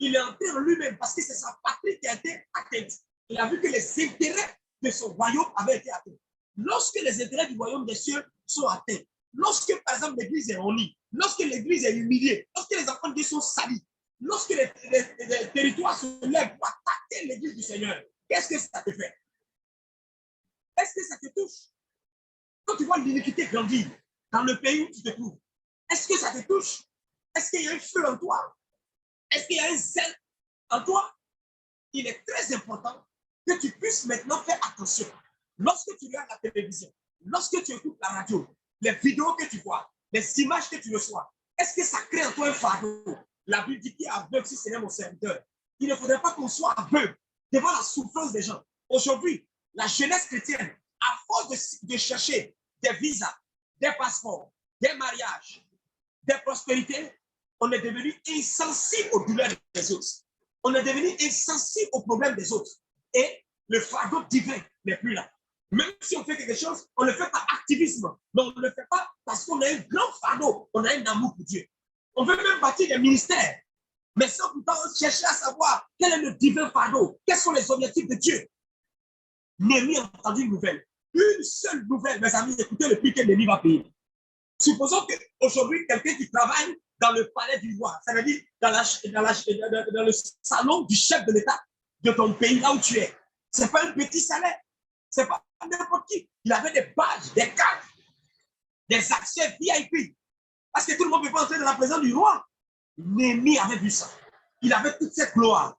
Speaker 7: Il est entré en lui-même parce que c'est sa patrie qui a été atteinte. Il a vu que les intérêts de son royaume avaient été atteints. Lorsque les intérêts du royaume des cieux sont atteints, lorsque, par exemple, l'église est honnie, lorsque l'église est humiliée, lorsque les enfants de Dieu sont salis, lorsque les territoires se lèvent pour attaquer l'église du Seigneur, qu'est-ce que ça te fait? Est-ce que ça te touche? Quand tu vois l'iniquité grandir dans le pays où tu te trouves, est-ce que ça te touche? Est-ce qu'il y a un feu en toi? Est-ce qu'il y a un zèle en toi? Il est très important que tu puisses maintenant faire attention. Lorsque tu regardes la télévision, lorsque tu écoutes la radio, les vidéos que tu vois, les images que tu reçois, est-ce que ça crée en toi un fardeau? La Bible dit qu'il y a aveugle si c'est mon serviteur. Il ne faudrait pas qu'on soit aveugle devant la souffrance des gens. Aujourd'hui, la jeunesse chrétienne, à force de chercher des visas, des passeports, des mariages, des prospérités, on est devenu insensible aux douleurs des autres. On est devenu insensible aux problèmes des autres. Et le fardeau divin n'est plus là. Même si on fait quelque chose, on le fait par activisme. Mais on ne le fait pas parce qu'on a un grand fardeau. On a un amour pour Dieu. On veut même bâtir des ministères. Mais sans pourtant chercher à savoir quel est le divin fardeau. Quels sont les objectifs de Dieu. Néhémie a entendu une nouvelle. Une seule nouvelle, mes amis, écoutez le prix que Néhémie va payer. Supposons qu'aujourd'hui, quelqu'un qui travaille dans le palais du roi, ça veut dire dans le salon du chef de l'État de ton pays, là où tu es. Ce n'est pas un petit salaire. Ce n'est pas n'importe qui. Il avait des badges, des cartes, des accès VIP. Parce que tout le monde ne peut pas entrer dans la présence du roi. Néhémie avait vu ça. Il avait toute cette gloire.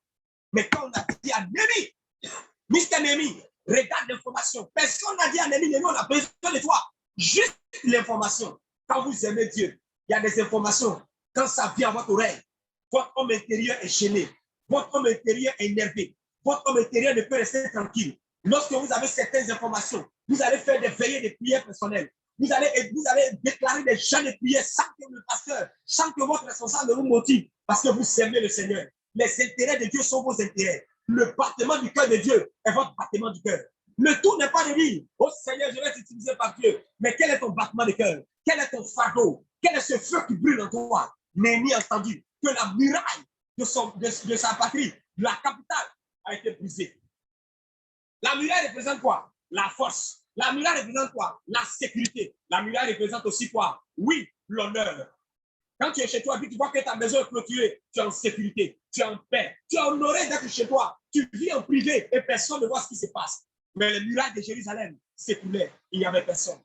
Speaker 7: Mais quand on a dit à Néhémie, Mr. Néhémie, regarde l'information. Personne n'a dit à Néhémie, on a besoin de toi. Juste l'information. Quand vous aimez Dieu, il y a des informations. Quand ça vient à votre oreille, votre homme intérieur est gêné. Votre homme intérieur est énervé. Votre homme intérieur ne peut rester tranquille. Lorsque vous avez certaines informations, vous allez faire des veillées de prières personnelles. Vous allez déclarer des chants de prière sans que le pasteur, sans que votre responsable ne vous motive, parce que vous aimez le Seigneur. Les intérêts de Dieu sont vos intérêts. Le battement du cœur de Dieu est votre battement du cœur. Le tout n'est pas de dire, oh Seigneur, je vais t'utiliser par Dieu. Mais quel est ton battement de cœur? Quel est ton fardeau? Quel est ce feu qui brûle en toi? Néhémie a entendu que la muraille de sa patrie, de la capitale, a été brisée. La muraille représente quoi? La force. La muraille représente quoi? La sécurité. La muraille représente aussi quoi? Oui, l'honneur. Quand tu es chez toi et tu vois que ta maison est clôturée, tu es en sécurité, tu es en paix, tu es honoré d'être chez toi, tu vis en privé et personne ne voit ce qui se passe. Mais les murailles de Jérusalem s'écoulaient, il n'y avait personne.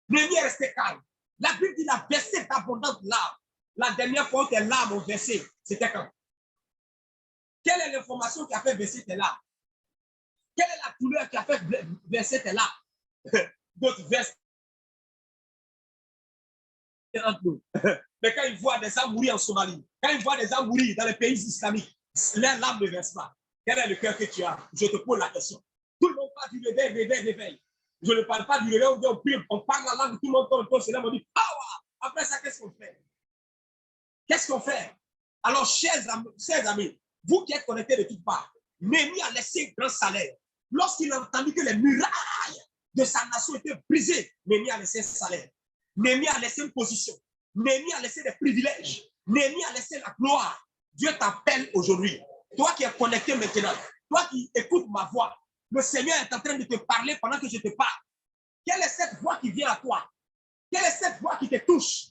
Speaker 7: Néhémie est resté calme. La Bible dit qu'il a versé d'abondantes larmes. La dernière fois que tes larmes ont versé, c'était quand? Quelle est l'information qui a fait verser tes larmes? Quelle est la douleur qui a fait verser tes larmes? D'autres versent entre nous. Mais quand ils voient des âmes mourir en Somalie, quand ils voient des âmes mourir dans les pays islamiques, leur larme ne verse pas. Quel est le cœur que tu as? Je te pose la question. Tout le monde parle du réveil. Je ne parle pas du réveil, on parle la langue, tout le monde tombe, c'est là, on dit, après ça, qu'est-ce qu'on fait? Qu'est-ce qu'on fait? Alors, chers amis, vous qui êtes connectés de toutes parts, Néhémie a laissé un grand salaire. Lorsqu'il a entendu que les murailles de sa nation étaient brisées, Néhémie a laissé un salaire. Néhémie a laissé une position. Néhémie a laissé des privilèges. Néhémie a laissé la gloire. Dieu t'appelle aujourd'hui. Toi qui es connecté maintenant, toi qui écoutes ma voix, le Seigneur est en train de te parler pendant que je te parle. Quelle est cette voix qui vient à toi? Quelle est cette voix qui te touche?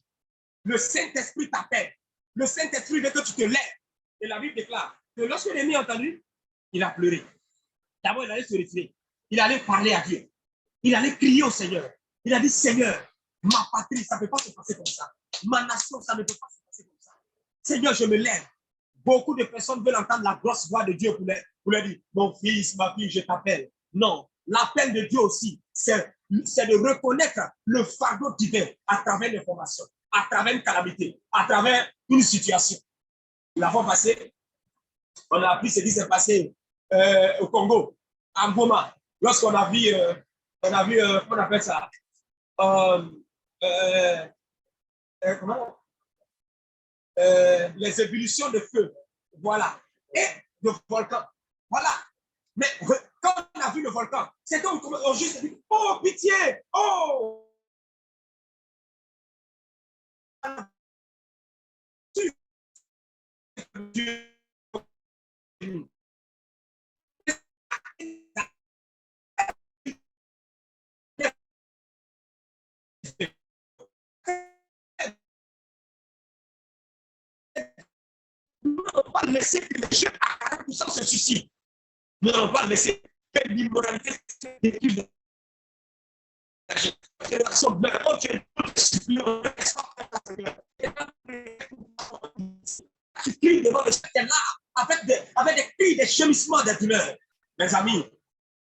Speaker 7: Le Saint-Esprit t'appelle. Le Saint-Esprit veut que tu te lèves. Et la Bible déclare que lorsque Néhémie a entendu, il a pleuré. D'abord, il allait se retirer. Il allait parler à Dieu. Il allait crier au Seigneur. Il a dit, Seigneur, ma patrie, ça ne peut pas se passer comme ça. Ma nation, ça ne peut pas se passer comme ça. Seigneur, je me lève. Beaucoup de personnes veulent entendre la grosse voix de Dieu pour leur dire, mon fils, ma fille, je t'appelle. Non, l'appel de Dieu aussi, c'est de reconnaître le fardeau divin à travers l'information, à travers une calamité, à travers une situation. La fois passée, on a appris ce qui s'est passé au Congo, à Goma, lorsqu'on a vu, comment on appelle ça, comment les ébullitions de feu, voilà, et de volcan, voilà. Mais quand on a vu le volcan, c'est donc on juste dit, oh pitié, oh. Nous n'allons pas laisser que les jeunes à 40% se suicident. Nous n'allons pas laisser que l'immoralité détruise. Tu cries devant le Seigneur avec des cris, des gémissements des douleurs. Mes amis,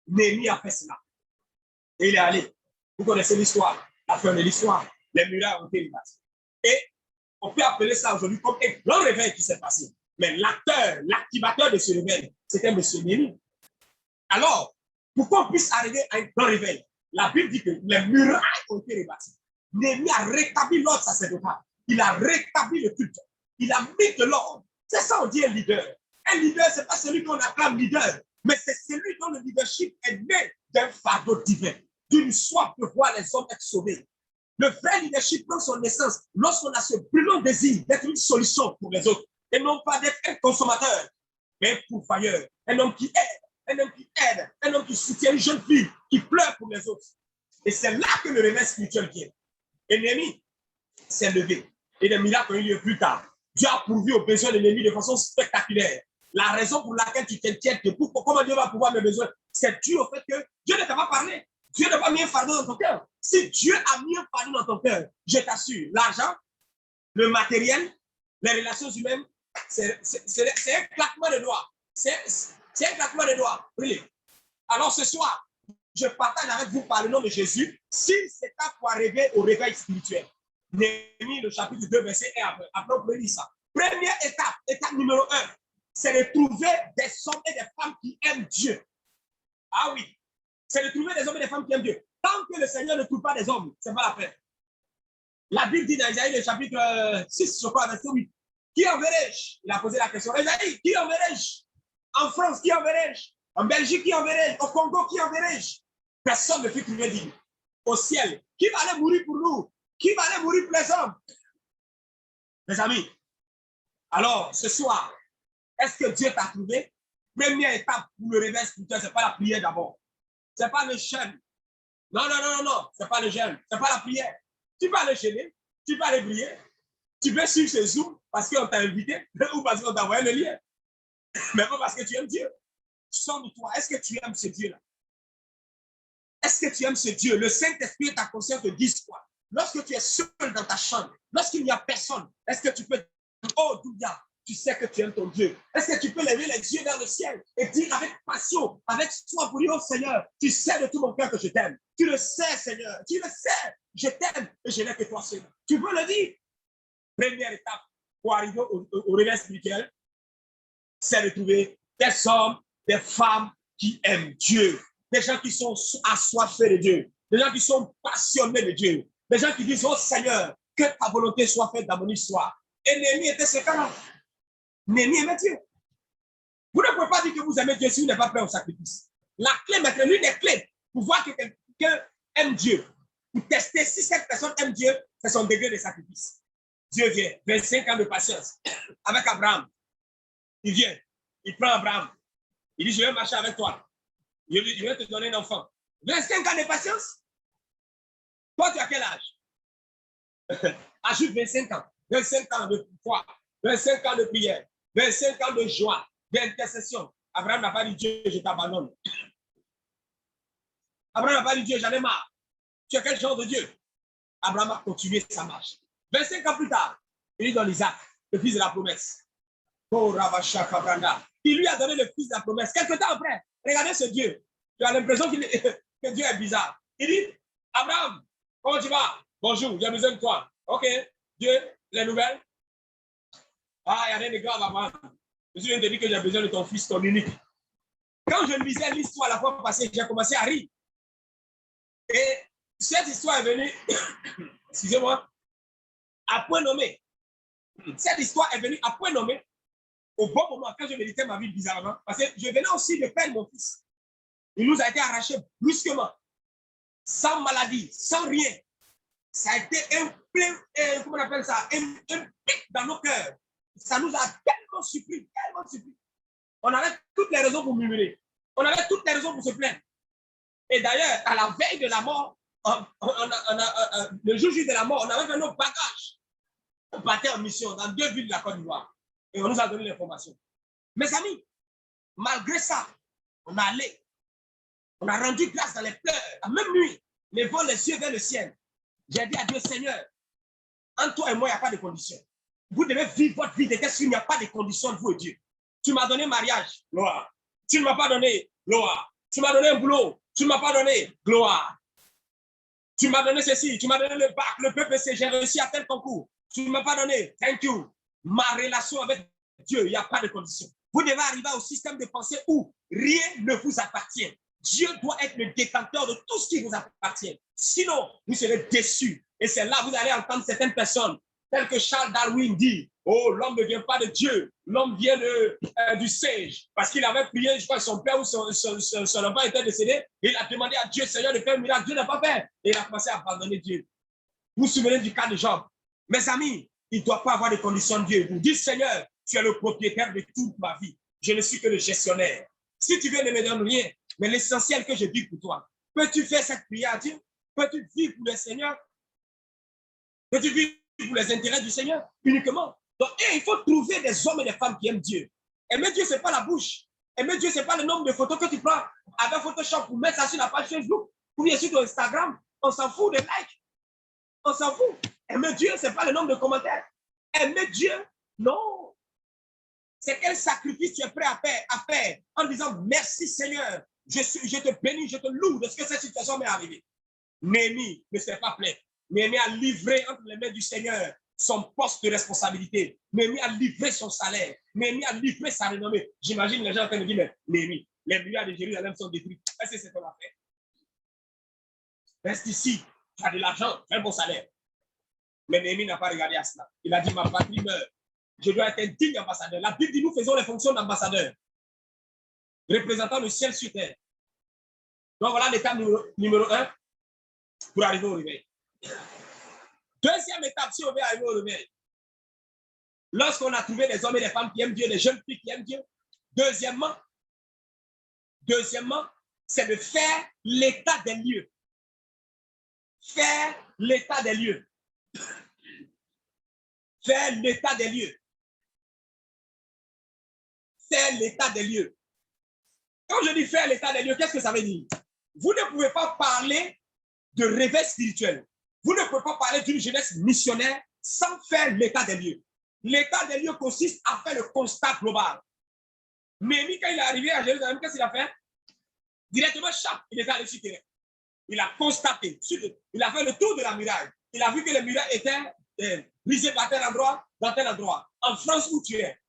Speaker 7: Néhémie a fait cela. Et il est allé. Vous connaissez l'histoire, la fin de l'histoire. Les murailles ont été bâties. Et on peut appeler ça aujourd'hui comme un grand réveil qui s'est passé. Mais l'acteur, l'activateur de ce réveil, c'était M. Néhémie. Alors, pour qu'on puisse arriver à un grand réveil, la Bible dit que les murailles ont été rebâties. Néhémie a rétabli l'ordre sacerdotal. Il a rétabli le culte. Il a mis de l'ordre. C'est ça on dit un leader. Un leader, ce n'est pas celui qu'on acclame leader, mais c'est celui dont le leadership est né d'un fardeau divin, d'une soif de voir les hommes être sauvés. Le vrai leadership prend son essence lorsqu'on a ce brûlant désir d'être une solution pour les autres et non pas d'être un consommateur, mais un pourvoyeur, un homme qui aide, un homme qui soutient une jeune fille qui pleure pour les autres. Et c'est là que le réveil spirituel vient. Et Néhémie s'est levé et des miracles ont eu lieu plus tard. Dieu a pourvu aux besoins de Néhémie de façon spectaculaire. La raison pour laquelle tu t'inquiètes de comment Dieu va pouvoir mes besoins, c'est dû au fait que Dieu ne t'a pas parlé. Dieu n'a pas mis un fardeau dans ton cœur. Si Dieu a mis un fardeau dans ton cœur, je t'assure, l'argent, le matériel, les relations humaines, c'est un claquement de doigts. C'est un claquement de doigts. Oui. Alors ce soir, je partage avec vous par le nom de Jésus, si c'est à pour arriver au réveil spirituel. Néhémie, le chapitre 2, verset 1. Après, on peut lire ça. Première étape, étape numéro 1, c'est de trouver des hommes et des femmes qui aiment Dieu. Ah oui, c'est de trouver des hommes et des femmes qui aiment Dieu. Tant que le Seigneur ne trouve pas des hommes, ce n'est pas la peine. La Bible dit dans Isaïe, le chapitre 6, je crois, verset 8, qui enverrai-je? Il a posé la question. Isaïe, qui enverrai-je? En France, qui enverrai-je? En Belgique, qui enverrai-je? Au Congo, qui enverrai-je? Personne ne fut trouvé digne. Au ciel, qui va aller mourir pour nous? Qui va aller mourir pour les hommes? Mes amis, alors ce soir, est-ce que Dieu t'a trouvé? Première étape pour le réveil spirituel, ce n'est pas la prière d'abord. Ce n'est pas le jeûne. Non, ce n'est pas le jeûne. Ce n'est pas la prière. Tu peux aller jeûner, tu peux aller prier. Tu peux suivre ce Zoom parce qu'on t'a invité ou parce qu'on t'a envoyé le lien. Mais pas parce que tu aimes Dieu. Sonne-toi, est-ce que tu aimes ce Dieu-là? Est-ce que tu aimes ce Dieu? Le Saint-Esprit et ta conscience te disent quoi? Lorsque tu es seul dans ta chambre, lorsqu'il n'y a personne, est-ce que tu peux dire, oh Douya, tu sais que tu aimes ton Dieu? Est-ce que tu peux lever les yeux vers le ciel et dire avec passion, avec soin pour dire, oh Seigneur, tu sais de tout mon cœur que je t'aime. Tu le sais, Seigneur, tu le sais, je t'aime et je n'ai que toi seul. Tu peux le dire? première étape pour arriver au réveil spirituel, c'est de trouver des hommes, des femmes qui aiment Dieu, des gens qui sont assoiffés de Dieu, des gens qui sont passionnés de Dieu, des gens qui disent, oh Seigneur, que ta volonté soit faite dans mon histoire. Et Néhémie était ce cas-là. Néhémie aimait Dieu. Vous ne pouvez pas dire que vous aimez Dieu si vous n'êtes pas prêt au sacrifice. La clé maintenant, l'une des clés pour voir que quelqu'un aime Dieu, pour tester si cette personne aime Dieu, c'est son degré de sacrifice. Dieu vient, 25 ans de patience avec Abraham. Il vient, il prend Abraham. Il dit, je vais marcher avec toi. Je vais te donner un enfant. 25 ans de patience. Toi, tu as quel âge? Ajoute 25 ans. 25 ans de foi, 25 ans de prière, 25 ans de joie, d'intercession. Abraham n'a pas dit Dieu, je t'abandonne. Abraham n'a pas dit Dieu, j'en ai marre. Tu es quel genre de Dieu? Abraham a continué sa marche. 25 ans plus tard, il lui donne Isaac, le fils de la promesse. Oh, Rabasha Kabranda. Il lui a donné le fils de la promesse. Quelque temps après, regardez ce Dieu. Tu as l'impression que Dieu est bizarre. Il dit, Abraham, comment tu vas? Bonjour, j'ai besoin de toi. Ok, Dieu, les nouvelles? Ah, il n'y a rien de grave avant. Je suis venu te dire que j'ai besoin de ton fils, ton unique. Quand je lisais l'histoire la fois passée, j'ai commencé à rire. Et cette histoire est venue, excusez-moi, à point nommé. Cette histoire est venue à point nommé au bon moment, quand je méditais ma vie bizarrement, parce que je venais aussi de perdre mon fils. Il nous a été arraché brusquement, sans maladie, sans rien. Ça a été comment on appelle ça, un pic dans nos cœurs. Ça nous a tellement surpris, tellement surpris. On avait toutes les raisons pour murmurer. On avait toutes les raisons pour se plaindre. Et d'ailleurs, à la veille de la mort, le jour de la mort, on avait fait nos bagages. On partait en mission dans 2 villes de la Côte d'Ivoire. Et on nous a donné l'information. Mes amis, malgré ça, on a allé. On a rendu grâce dans les pleurs. La même nuit, levant les yeux vers le ciel. J'ai dit à Dieu, Seigneur, entre toi et moi, il n'y a pas de conditions. Vous devez vivre votre vie de telle sorte qu'il n'y a pas de conditions entre vous et Dieu. Tu m'as donné mariage, gloire. Tu ne m'as pas donné, gloire. Tu m'as donné un boulot, tu ne m'as pas donné, gloire. Tu m'as donné ceci, tu m'as donné le bac, le PPC, j'ai réussi à tel concours. Tu ne m'as pas donné, thank you. Ma relation avec Dieu, il n'y a pas de conditions. Vous devez arriver au système de pensée où rien ne vous appartient. Dieu doit être le détenteur de tout ce qui vous appartient. Sinon, vous serez déçus. Et c'est là que vous allez entendre certaines personnes, telles que Charles Darwin dit, oh, l'homme ne vient pas de Dieu, l'homme vient du singe. Parce qu'il avait prié, je crois que son père ou son enfant était décédé. Il a demandé à Dieu, Seigneur, de faire un miracle. Dieu n'a pas fait. Et il a commencé à abandonner Dieu. Vous vous souvenez du cas de Job? Mes amis, il ne doit pas avoir de conditions de Dieu. Vous dites, Seigneur, tu es le propriétaire de toute ma vie. Je ne suis que le gestionnaire. Si tu veux, ne me donne rien. Mais l'essentiel que je vis pour toi, peux-tu faire cette prière à Dieu? Peux-tu vivre pour le Seigneur? Peux-tu vivre pour les intérêts du Seigneur uniquement? Donc, il faut trouver des hommes et des femmes qui aiment Dieu. Aimer Dieu, ce n'est pas la bouche. Aimer Dieu, ce n'est pas le nombre de photos que tu prends avec Photoshop pour mettre ça sur la page Facebook ou bien sur ton Instagram. On s'en fout des likes. On s'en fout. Aimer Dieu, ce n'est pas le nombre de commentaires. Aimer Dieu, non. C'est quel sacrifice tu es prêt à faire en disant merci Seigneur. Je te bénis, je te loue de ce que cette situation m'est arrivée. Néhémie ne s'est pas plaint. Néhémie a livré entre les mains du Seigneur son poste de responsabilité. Néhémie a livré son salaire. Néhémie a livré sa renommée. J'imagine les gens en train de dire, mais Néhémie, les milliards de Jérusalem sont détruits. Est-ce que c'est ton affaire? Reste ici, tu as de l'argent, tu as un bon salaire. Mais Néhémie n'a pas regardé à cela. Il a dit, ma patrie meurt. Je dois être un digne ambassadeur. La Bible dit, nous faisons les fonctions d'ambassadeur, représentant le ciel sur terre. Donc voilà l'étape numéro 1 pour arriver au réveil. Deuxième étape, si on veut arriver au réveil, lorsqu'on a trouvé des hommes et des femmes qui aiment Dieu, des jeunes filles qui aiment Dieu, deuxièmement, c'est de faire l'état des lieux. Faire l'état des lieux. Faire l'état des lieux. Faire l'état des lieux. Quand je dis faire l'état des lieux, qu'est-ce que ça veut dire? Vous ne pouvez pas parler de réveil spirituel. Vous ne pouvez pas parler d'une jeunesse missionnaire sans faire l'état des lieux. L'état des lieux consiste à faire le constat global. Néhémie, quand il est arrivé à Jérusalem, qu'est-ce qu'il a fait? Directement, il est allé sur le terrain. Il a constaté, il a fait le tour de la muraille. Il a vu que les murailles étaient brisé par tel endroit, dans tel endroit. En France où tu es,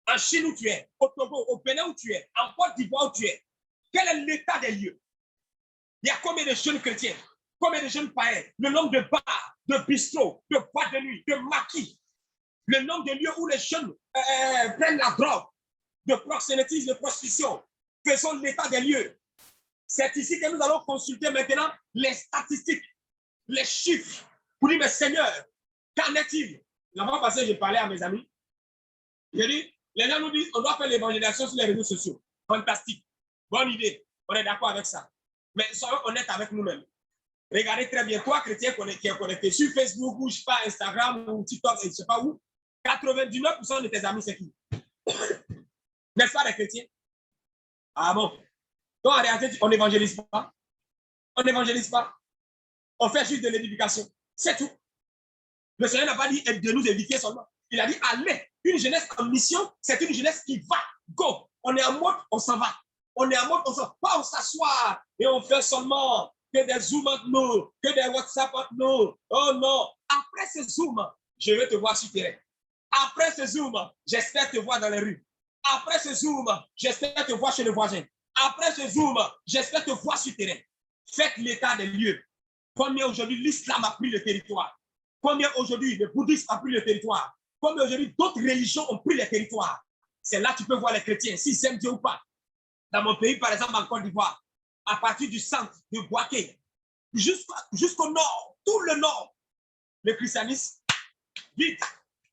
Speaker 7: en Chine où tu es, au Togo, au Bénin où tu es, en Côte d'Ivoire où tu es. Quel est l'état des lieux? Il y a combien de jeunes chrétiens? Combien de jeunes païens? Le nombre de bars, de bistrots, de boîtes de nuit, de maquis. Le nombre de lieux où les jeunes prennent la drogue, de proxénétisme, de prostitution. Faisons l'état des lieux. C'est ici que nous allons consulter maintenant les statistiques, les chiffres. Pour dire, mais Seigneur, qu'en est-il? La fois passée, j'ai parlé à mes amis. J'ai dit, les gens nous disent, on doit faire l'évangélisation sur les réseaux sociaux. Fantastique. Bonne idée. On est d'accord avec ça. Mais soyons honnêtes avec nous-mêmes. Regardez très bien, toi, chrétien qui est connecté sur Facebook ou je sais pas, Instagram ou TikTok, je ne sais pas où, 99% de tes amis, c'est qui? N'est-ce pas les chrétiens? Ah bon? Donc en réalité, on n'évangélise pas. On n'évangélise pas. On fait juste de l'édification. C'est tout. Le Seigneur n'a pas dit de nous édifier seulement. Il a dit allez. Une jeunesse en mission, c'est une jeunesse qui va. Go. On est en mode, on s'en va. On est en mode, on s'en va. Pas on s'assoit et on fait seulement que des Zooms entre nous, que des WhatsApp entre nous. Oh non. Après ce Zoom, je vais te voir sur terrain. Après ce Zoom, j'espère te voir dans les rues. Après ce Zoom, j'espère te voir chez le voisin. Après ce Zoom, j'espère te voir sur terrain. Faites l'état des lieux. Combien aujourd'hui l'islam a pris le territoire? Combien aujourd'hui le bouddhisme a pris le territoire? Combien aujourd'hui d'autres religions ont pris le territoire? C'est là que tu peux voir les chrétiens, s'ils aiment Dieu ou pas. Dans mon pays, par exemple, en Côte d'Ivoire, à partir du centre de Boaké, jusqu'au nord, tout le nord, le christianisme, vite,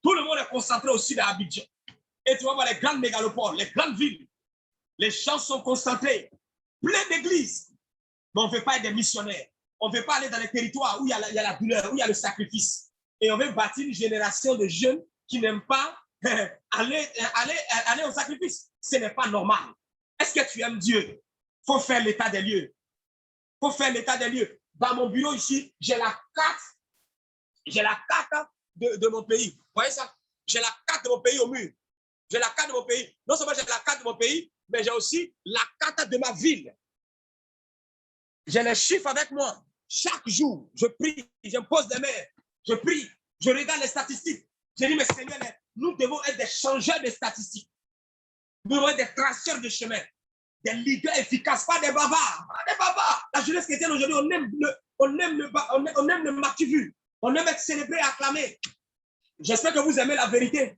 Speaker 7: tout le monde est concentré au sud d'Abidjan. Et tu vas voir les grandes mégalopoles, les grandes villes. Les gens sont concentrés, plein d'églises. Mais on ne veut pas être des missionnaires. On ne veut pas aller dans les territoires où il y a la douleur, où il y a le sacrifice. Et on veut bâtir une génération de jeunes qui n'aiment pas aller au sacrifice. Ce n'est pas normal. Est-ce que tu aimes Dieu? Il faut faire l'état des lieux. Il faut faire l'état des lieux. Dans mon bureau ici, j'ai la carte. J'ai la carte de mon pays. Vous voyez ça? J'ai la carte de mon pays au mur. J'ai la carte de mon pays. Non seulement j'ai la carte de mon pays, mais j'ai aussi la carte de ma ville. J'ai les chiffres avec moi. Chaque jour, je prie, je me pose des mains, je prie, je regarde les statistiques. Je dis, mais Seigneur, nous devons être des changeurs de statistiques. Nous devons être des traceurs de chemin, des leaders efficaces, pas des bavards. Pas des bavards. La jeunesse chrétienne aujourd'hui, on aime le martyr, on aime être célébré, acclamé. J'espère que vous aimez la vérité.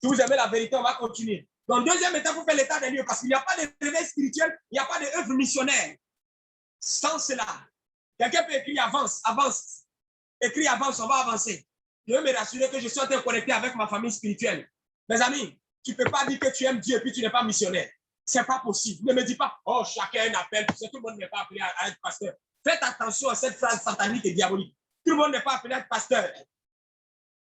Speaker 7: Si vous aimez la vérité, on va continuer. Donc, deuxième étape, vous faites l'état des lieux parce qu'il n'y a pas de réveil spirituel, il n'y a pas d'œuvre missionnaire. Sans cela, quelqu'un peut écrire avance, avance. Écris avance, on va avancer. Je veux me rassurer que je suis en train de connecter avec ma famille spirituelle. Mes amis, tu ne peux pas dire que tu aimes Dieu et puis tu n'es pas missionnaire. Ce n'est pas possible. Ne me dis pas, oh, chacun a un appel, tout le monde n'est pas appelé à être pasteur. Faites attention à cette phrase satanique et diabolique. Tout le monde n'est pas appelé à être pasteur.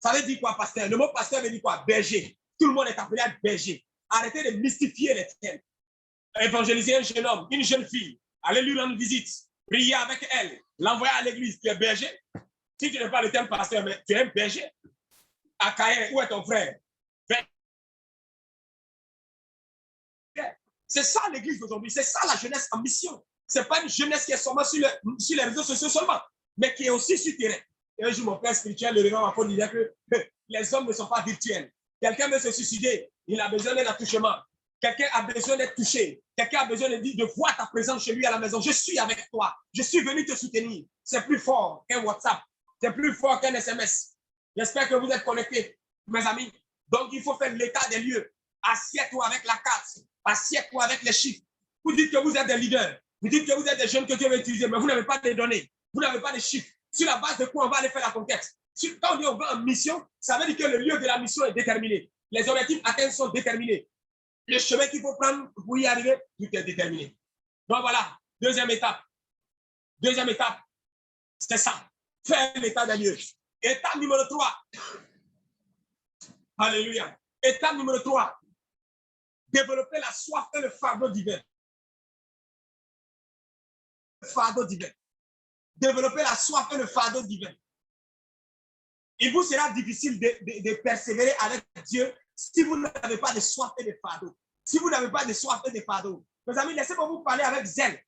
Speaker 7: Ça veut dire quoi, pasteur? Le mot pasteur veut dire quoi? Berger. Tout le monde est appelé à être berger. Arrêtez de mystifier les thèmes. Évangéliser un jeune homme, une jeune fille, aller lui rendre visite, prier avec elle, l'envoyer à l'église. Tu es berger. Si tu n'es pas le thème pasteur, mais tu es un berger. À Caen, où est ton frère? C'est ça l'église d'aujourd'hui. C'est ça la jeunesse en mission. Ce n'est pas une jeunesse qui est seulement sur les réseaux sociaux seulement, mais qui est aussi sur terrain. Et un jour, mon père spirituel, le révérend Apôtre, disait que les hommes ne sont pas virtuels. Quelqu'un veut se suicider, il a besoin d'un attouchement. Quelqu'un a besoin d'être touché. Quelqu'un a besoin de voir ta présence chez lui à la maison. Je suis avec toi. Je suis venu te soutenir. C'est plus fort qu'un WhatsApp. C'est plus fort qu'un SMS. J'espère que vous êtes connectés, mes amis. Donc, il faut faire l'état des lieux. Assieds-toi avec la carte. Assieds-toi avec les chiffres. Vous dites que vous êtes des leaders. Vous dites que vous êtes des jeunes que Dieu veut utiliser, mais vous n'avez pas de données. Vous n'avez pas de chiffres. Sur la base de quoi on va aller faire la conquête? Quand on dit on va en mission, ça veut dire que le lieu de la mission est déterminé. Les objectifs atteints sont déterminés. Le chemin qu'il faut prendre pour y arriver, tout est déterminé. Donc voilà, deuxième étape. Deuxième étape, c'est ça. Faire l'état des lieux. Étape numéro 3. Alléluia. Étape numéro 3. Développer la soif et le fardeau divin. Le fardeau divin. Développer la soif et le fardeau divin. Il vous sera difficile de persévérer avec Dieu si vous n'avez pas de soif et de fardeau. Si vous n'avez pas de soif et de fardeau. Mes amis, laissez-moi vous parler avec zèle.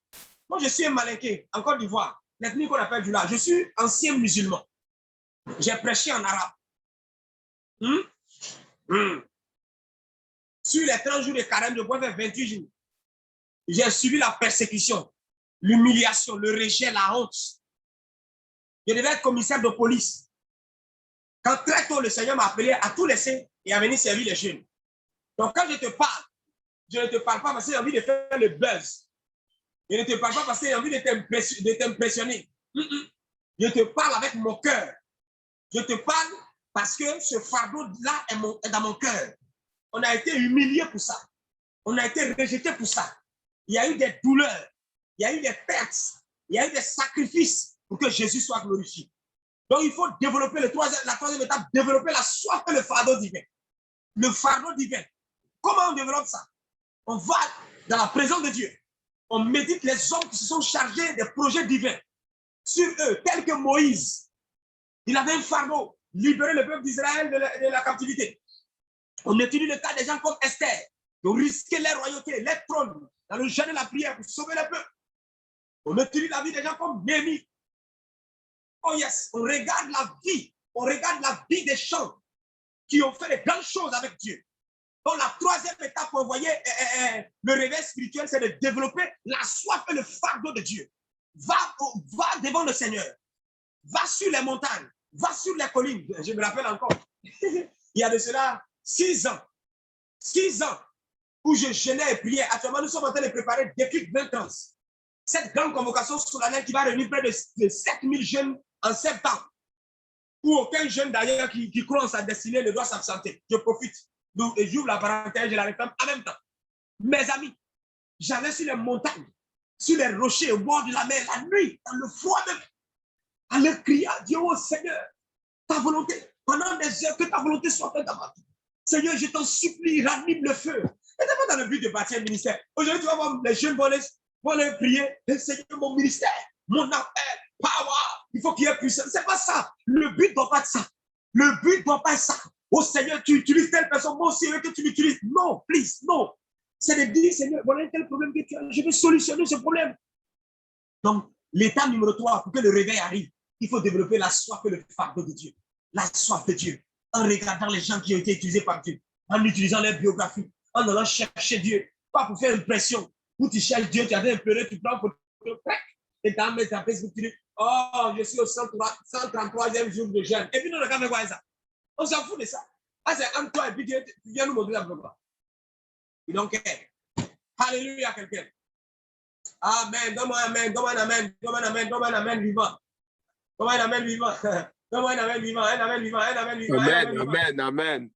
Speaker 7: Moi, je suis un Malinké, en Côte d'Ivoire, l'ethnie qu'on appelle Djoula. Je suis ancien musulman. J'ai prêché en arabe. Sur les 30 jours de carême, je pouvais faire 28 jours. J'ai subi la persécution, l'humiliation, le rejet, la honte. Je devais être commissaire de police. Quand très tôt, le Seigneur m'a appelé à tout laisser et à venir servir les jeunes. Donc, quand je te parle, je ne te parle pas parce que j'ai envie de faire le buzz. Je ne te parle pas parce que j'ai envie de t'impressionner. Je te parle avec mon cœur. Je te parle parce que ce fardeau-là est dans mon cœur. On a été humilié pour ça. On a été rejeté pour ça. Il y a eu des douleurs. Il y a eu des pertes. Il y a eu des sacrifices pour que Jésus soit glorifié. Donc, il faut développer la troisième étape, développer la soif et le fardeau divin. Le fardeau divin. Comment on développe ça? On va dans la présence de Dieu. On médite les hommes qui se sont chargés des projets divins sur eux, tels que Moïse. Il avait un fardeau, libérer le peuple d'Israël de la captivité. On étudie le cas des gens comme Esther, qui ont risqué les royautés, les trônes, dans le jeûne et la prière pour sauver le peuple. On étudie la vie des gens comme Néhémie. Oh yes, on regarde la vie des gens qui ont fait de grandes choses avec Dieu. Donc la troisième étape pour envoyer le réveil spirituel, c'est de développer la soif et le fardeau de Dieu. Va devant le Seigneur. Va sur les montagnes. Va sur les collines. Je me rappelle encore. Il y a de cela 6 ans. 6 ans où je jeûnais et priais. Actuellement, nous sommes en train de préparer depuis 20 ans. Cette grande convocation solennelle qui va réunir près de 7000 jeunes en septembre. Où aucun jeune d'ailleurs qui croit en sa destinée ne doit s'absenter. Je profite. Donc, j'ouvre la parenthèse, je la réclame en même temps. Mes amis, j'allais sur les montagnes, sur les rochers, au bord de la mer, la nuit, dans le froid même, en leur criant, Dieu, oh Seigneur, ta volonté, pendant des heures, que ta volonté soit faite dans ma vie. Seigneur, je t'en supplie, ranime le feu. Et d'abord dans le but de bâtir un ministère. Aujourd'hui, tu vas voir, les jeunes vont les prier, Seigneur, mon ministère, mon appel, power, il faut qu'il y ait puissance. C'est pas ça. Le but ne doit pas être ça. Le but ne doit pas être ça. Oh Seigneur, tu utilises telle personne, moi aussi, que tu l'utilises. Non, please, non. C'est de dire, Seigneur, voilà tel problème que tu as, je vais solutionner ce problème. Donc, l'étape numéro 3, pour que le réveil arrive, il faut développer la soif et le fardeau de Dieu. La soif de Dieu. En regardant les gens qui ont été utilisés par Dieu, en utilisant leur biographie, en allant chercher Dieu, pas pour faire une pression. Où tu cherches Dieu, tu avais imploré, tu prends pour et tu as mis ta Facebook, tu dis, oh, je suis au 133e jour de jeûne. Et puis, nous, regardons quoi ça. On s'en fout de ça. Ah, c'est entre toi et puis Dieu, tu viens nous montrer la gloire. Donc, alléluia, quelqu'un. Amen. Donne-moi un amen, donne-moi un amen, donne-moi un amen, donne-moi un amen vivant. Donne-moi un amen vivant. Donne-moi un amen vivant, un amen vivant, un amen vivant.
Speaker 3: Amen, amen, amen.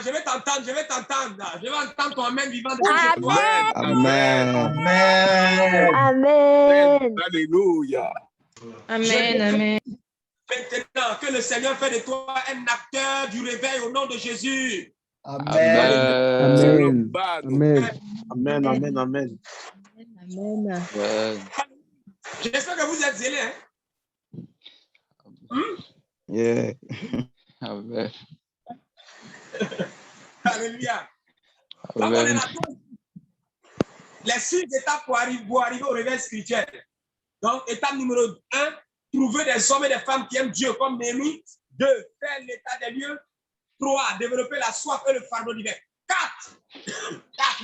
Speaker 7: Je vais t'entendre, je vais t'entendre. Je vais entendre ton amen vivant.
Speaker 3: Amen, amen,
Speaker 4: amen. Amen.
Speaker 3: Alléluia.
Speaker 4: Amen, amen.
Speaker 7: Maintenant, que le Seigneur fait de toi un acteur du réveil au nom de Jésus.
Speaker 1: Amen.
Speaker 3: Amen.
Speaker 2: Amen, amen, amen.
Speaker 5: Amen.
Speaker 7: J'espère que vous êtes zélés.
Speaker 2: Yeah.
Speaker 5: Amen.
Speaker 7: Alléluia.
Speaker 5: Amen.
Speaker 7: Les 6 étapes pour arriver au réveil spirituel. Donc, étape numéro 1, trouver des hommes et des femmes qui aiment Dieu comme Néhémie. 2, faire l'état des lieux. 3, développer la soif et le fardeau divin. 4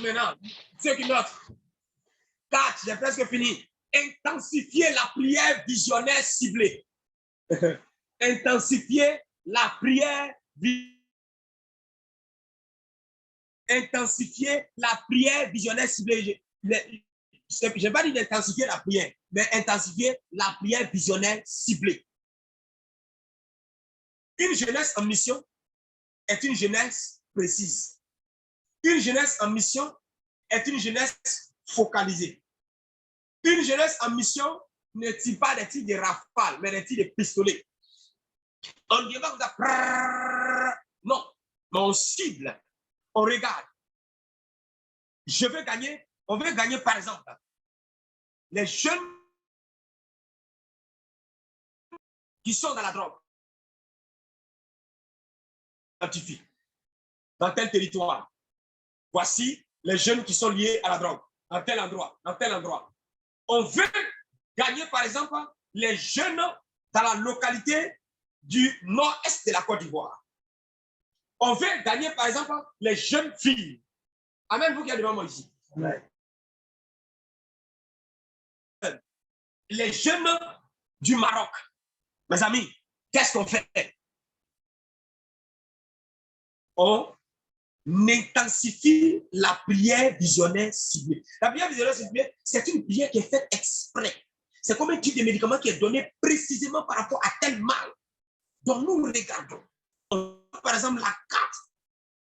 Speaker 7: maintenant. Ceux qui notent. 4, j'ai presque fini. Intensifier la prière visionnaire ciblée. Intensifier la prière Intensifier la prière visionnaire ciblée. Je n'ai pas dit d'intensifier la prière, mais intensifier la prière visionnaire ciblée. Une jeunesse en mission est une jeunesse précise. Une jeunesse en mission est une jeunesse focalisée. Une jeunesse en mission ne tire pas des tirs de rafale, mais des tirs de pistolet. On ne dit pas comme ça. Non, mais on cible, on regarde. Je veux gagner, on veut gagner par exemple les jeunes qui sont dans la drogue. Dans tel territoire. Voici les jeunes qui sont liés à la drogue, dans tel endroit, dans tel endroit. On veut gagner, par exemple, les jeunes dans la localité du nord-est de la Côte d'Ivoire. On veut gagner, par exemple, les jeunes filles. Amen, vous qui êtes devant moi ici. Ouais. Les jeunes du Maroc. Mes amis, qu'est-ce qu'on fait? On intensifie la prière visionnaire ciblée. La prière visionnaire ciblée, c'est une prière qui est faite exprès. C'est comme un type de médicament qui est donné précisément par rapport à tel mal. Donc nous regardons, par exemple, la carte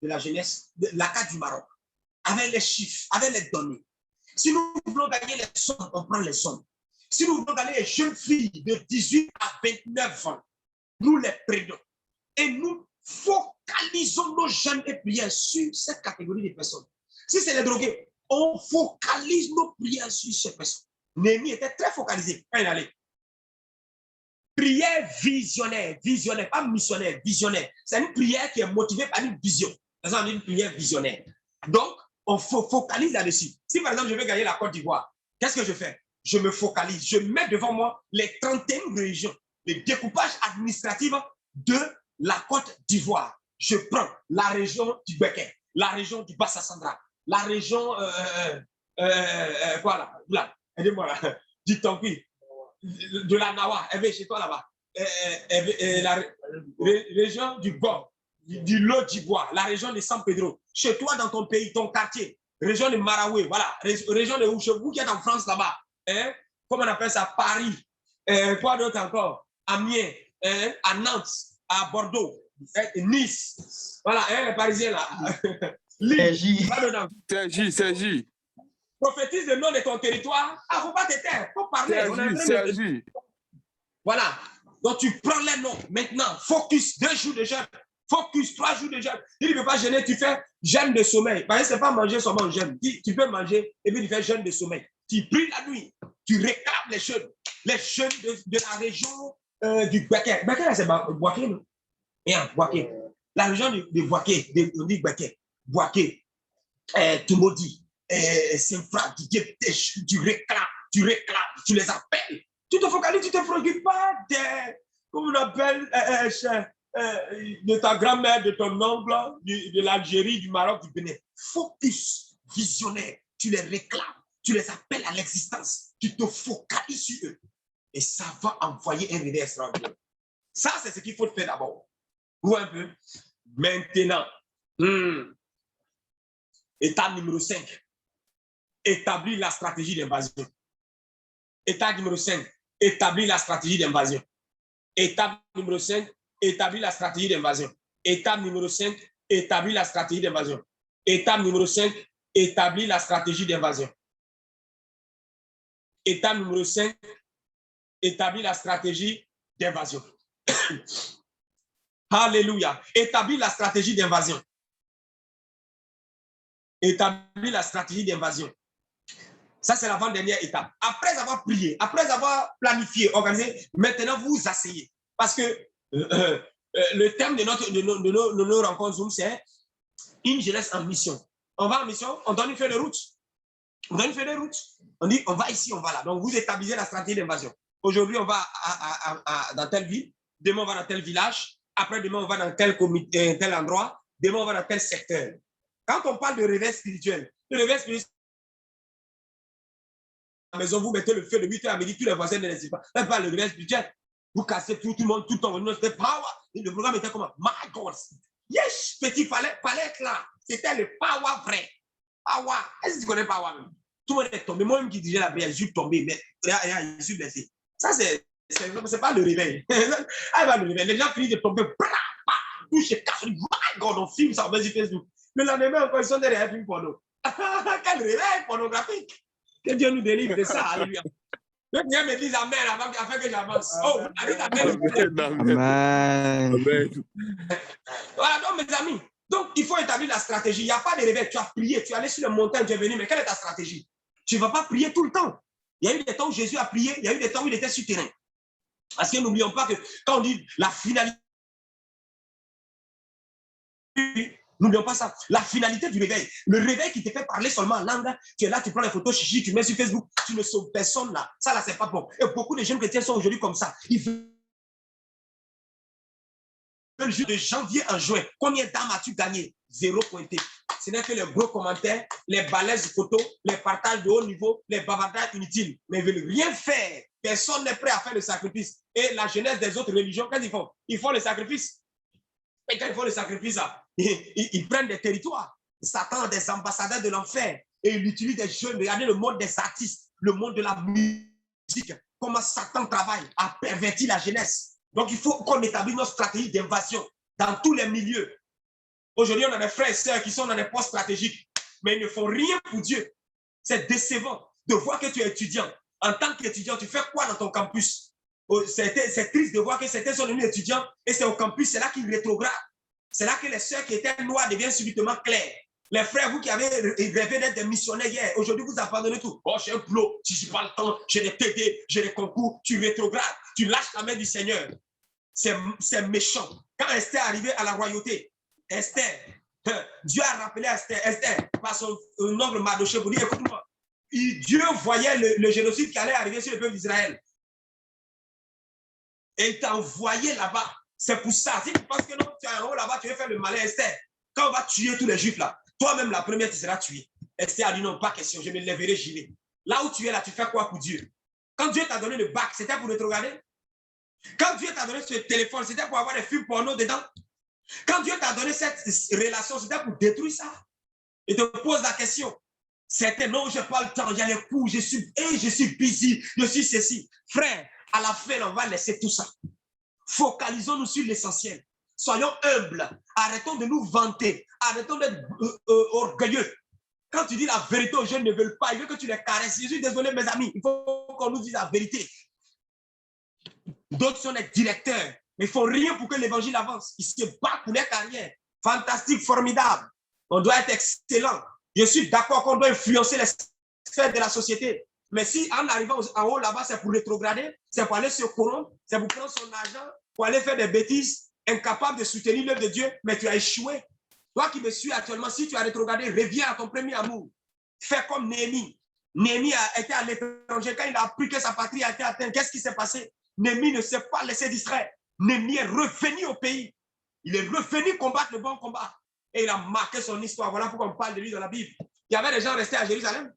Speaker 7: de la jeunesse, la carte du Maroc, avec les chiffres, avec les données. Si nous voulons gagner les sommes, on prend les sommes. Si nous voulons gagner les jeunes filles de 18 à 29 ans, nous les prenons. Et nous focalisons nos jeunes et prières sur cette catégorie de personnes. Si c'est les drogués, on focalise nos prières sur ces personnes. Néhémie était très focalisé quand il allait. Prière visionnaire, visionnaire, pas missionnaire, visionnaire. C'est une prière qui est motivée par une vision. C'est une prière visionnaire. Donc, on focalise là-dessus. Si par exemple, je veux gagner la Côte d'Ivoire, qu'est-ce que je fais? Je me focalise. Je mets devant moi les 31 régions, le découpage administratif de la Côte d'Ivoire. Je prends la région du Béquet, la région du Bassa-Sandra, la région, voilà, là, aidez-moi là, du Tonki, de la Nawa, elle est chez toi là-bas, la région du Bon, du Lot-d'Ivoire, la région de San Pedro, chez toi dans ton pays, ton quartier, région de Maraoué, voilà, région de chez vous qui êtes en France là-bas, hein, comment on appelle ça, Paris, quoi d'autre encore, Amiens, à Nantes, à Bordeaux, Nice, voilà, les Parisiens là,
Speaker 3: Sergi.
Speaker 7: Prophétise le nom de ton territoire. Ah, faut pas te taire, faut parler.
Speaker 3: Sergi.
Speaker 7: Voilà. Donc tu prends les noms. Maintenant, focus 2 jours de jeûne. Focus 3 jours de jeûne. Il ne peut pas jeûner, tu fais jeûne de sommeil. Parce que ce n'est pas manger seulement jeûne. Tu peux manger et puis tu fais jeûne de sommeil. Tu pries la nuit. Tu réclames les jeûnes. Les jeûnes de la région du Béquet. Béquet, c'est Boaké, non? Bien, Boaké. La région de Boaké, on dit Béquet. Boaké, Tumodi. Saint-Franc, tu réclames, tu les appelles. Tu te focalises, tu ne te préoccupes pas des, comment on appelle, de ta grand-mère, de ton oncle, de l'Algérie, du Maroc, du Bénin. Focus, visionnaire, tu les réclames, tu les appelles à l'existence, tu te focalises sur eux. Et ça va envoyer un réveil extraordinaire. Ça, c'est ce qu'il faut faire d'abord. Ou un peu. Maintenant, étape numéro 5. Établir la stratégie d'invasion. Étape numéro 5, établir la stratégie d'invasion. Étape numéro 5, établir la stratégie d'invasion. Étape numéro 5, établir la stratégie d'invasion. Étape numéro 5, établir la stratégie d'invasion. Étape numéro 5, établir la stratégie d'invasion. Alléluia. Établir la stratégie d'invasion. Établir la stratégie d'invasion. Ça, c'est l'avant-dernière étape. Après avoir prié, après avoir planifié, organisé, maintenant vous vous asseyez. Parce que le thème de nos rencontres Zoom, c'est une jeunesse en mission. On va en mission, on donne une feuille de route. On donne une feuille de route. On dit, on va ici, on va là. Donc, vous établissez la stratégie d'invasion. Aujourd'hui, on va dans telle ville. Demain, on va dans tel village. Après, demain, on va dans tel comité, tel endroit. Demain, on va dans tel secteur. Quand on parle de réveil spirituel, le réveil spirituel, à la maison, vous mettez le feu de 8h à midi, tous les voisins ne les pas. Même pas le réveil spirituel. Vous cassez tout le monde, tout le temps. C'était power. Le programme était comme, my God. Yes, petit, fallait être là. C'était le power vrai. Power. Est-ce que tu connais power même? Tout le monde est tombé. Moi-même qui disais la prière, je suis tombé, mais je suis blessé. Ça, c'est pas le réveil. Le réveil. Les gens finissent de tomber. Touche, casse. My God, on filme ça, on met sur Facebook. Le lendemain, encore, ils sont derrière un film porno. Quel réveil pornographique. Que Dieu nous délivre de ça. Alléluia. Que Dieu me dise Amen afin que j'avance. Oh, vous avez Amen.
Speaker 3: Amen.
Speaker 7: Voilà, donc mes amis. Donc, il faut établir la stratégie. Il n'y a pas de réveil. Tu as prié, tu es allé sur le montagne, tu es venu. Mais quelle est ta stratégie? Tu ne vas pas prier tout le temps. Il y a eu des temps où Jésus a prié, il y a eu des temps où il était sur terrain. Parce que n'oublions pas que quand on dit la finalité, n'oublions pas ça, la finalité du réveil. Le réveil qui te fait parler seulement en langue, tu es là, tu prends les photos chichi, tu mets sur Facebook, tu ne sauves personne là. Ça là, c'est pas bon. Et beaucoup de jeunes chrétiens sont aujourd'hui comme ça. Ils veulent juste de janvier en juin. Combien d'âmes as-tu gagné? 0 pointé. Ce n'est que les gros commentaires, les balaises photos, les partages de haut niveau, les bavardages inutiles. Mais ils ne veulent rien faire. Personne n'est prêt à faire le sacrifice. Et la jeunesse des autres religions, qu'est-ce qu'ils font? Ils font le sacrifice. Et quand ils font le sacrifice, ils prennent des territoires. Satan a des ambassadeurs de l'enfer. Et il utilise des jeunes. Regardez le monde des artistes, le monde de la musique. Comment Satan travaille à pervertir la jeunesse. Donc, il faut qu'on établisse notre stratégie d'invasion dans tous les milieux. Aujourd'hui, on a des frères et sœurs qui sont dans des postes stratégiques, mais ils ne font rien pour Dieu. C'est décevant de voir que tu es étudiant. En tant qu'étudiant, tu fais quoi dans ton campus? C'est triste de voir que certains sont devenus étudiants et c'est au campus, c'est là qu'ils rétrogradent. C'est là que les sœurs qui étaient noires deviennent subitement claires. Les frères, vous qui avez rêvé d'être des missionnaires hier, aujourd'hui vous abandonnez tout. Oh, j'ai un boulot, si je n'ai pas le temps, j'ai des TD, j'ai des concours, tu rétrogrades, tu lâches la main du Seigneur. C'est méchant. Quand Esther est arrivée à la royauté, Esther, Dieu a rappelé à Esther, par son oncle Mardochée, pour dire, écoute-moi, Dieu voyait le génocide qui allait arriver sur le peuple d'Israël. Et il t'a envoyé là-bas. C'est pour ça. Si tu penses que non, tu as un rôle là-bas, tu veux faire le malin, Esther. Quand on va tuer tous les juifs là, toi-même la première, tu seras tuée. Esther a dit non, pas question, je me lèverai, j'y vais. Là où tu es là, tu fais quoi pour Dieu? Quand Dieu t'a donné le bac, c'était pour rétrograder? Quand Dieu t'a donné ce téléphone, c'était pour avoir des films porno dedans? Quand Dieu t'a donné cette relation, c'était pour détruire ça? Il te pose la question. C'était non, je n'ai pas le temps, il y a les cours, je suis busy, je suis ceci. Frère, à la fin, on va laisser tout ça. Focalisons-nous sur l'essentiel. Soyons humbles. Arrêtons de nous vanter. Arrêtons d'être orgueilleux. Quand tu dis la vérité aux jeunes ne veulent pas, ils veulent que tu les caresses. Je suis désolé, mes amis. Il faut qu'on nous dise la vérité. D'autres sont des directeurs. Mais ils ne font rien pour que l'évangile avance. Ils se battent pour les carrières. Fantastique, formidable. On doit être excellent. Je suis d'accord qu'on doit influencer les sphères de la société. Mais si en arrivant en haut là-bas, c'est pour rétrograder, c'est pour aller se corrompre, c'est pour prendre son argent, pour aller faire des bêtises, incapable de soutenir l'œuvre de Dieu, mais tu as échoué. Toi qui me suis actuellement, si tu as rétrogradé, reviens à ton premier amour. Fais comme Néhémie. Néhémie a été à l'étranger. Quand il a appris que sa patrie a été atteinte, qu'est-ce qui s'est passé? Néhémie ne s'est pas laissé distraire. Néhémie est revenu au pays. Il est revenu combattre le bon combat. Et il a marqué son histoire. Voilà pourquoi on parle de lui dans la Bible. Il y avait des gens restés à Jérusalem.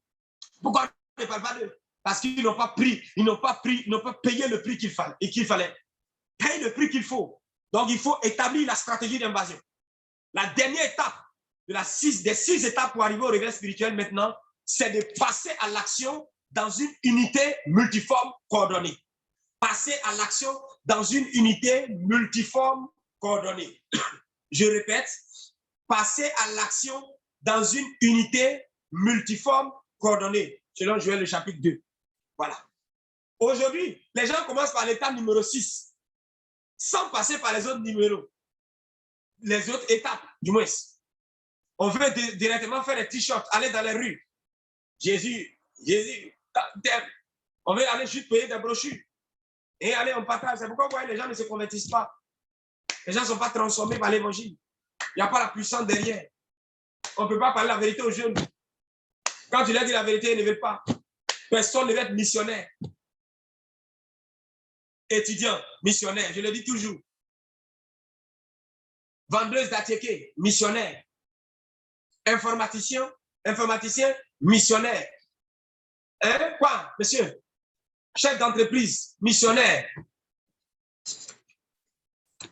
Speaker 7: Pourquoi on ne parle pas d'eux? Parce qu'ils n'ont pas pris, ils n'ont pas payé le prix qu'il fallait. Paye le prix qu'il faut. Donc, il faut établir la stratégie d'invasion. La dernière étape des 6 étapes pour arriver au réveil spirituel maintenant, c'est de passer à l'action dans une unité multiforme coordonnée. Passer à l'action dans une unité multiforme coordonnée. Je répète, passer à l'action dans une unité multiforme coordonnée, selon Joël le chapitre 2. Voilà. Aujourd'hui, les gens commencent par l'étape numéro 6, sans passer par les autres numéros. Les autres étapes, du moins. On veut directement faire des t-shirts, aller dans les rues. Jésus, on veut aller juste payer des brochures. Et aller en partage. C'est pourquoi vous voyez, les gens ne se convertissent pas. Les gens ne sont pas transformés par l'évangile. Il n'y a pas la puissance derrière. On ne peut pas parler la vérité aux jeunes. Quand tu leur dis la vérité, ils ne veulent pas. Personne ne veut être missionnaire. Étudiant, missionnaire, je le dis toujours. Vendeuse d'attiqué, missionnaire. Informaticien, missionnaire. Hein? Quoi, monsieur? Chef d'entreprise, missionnaire.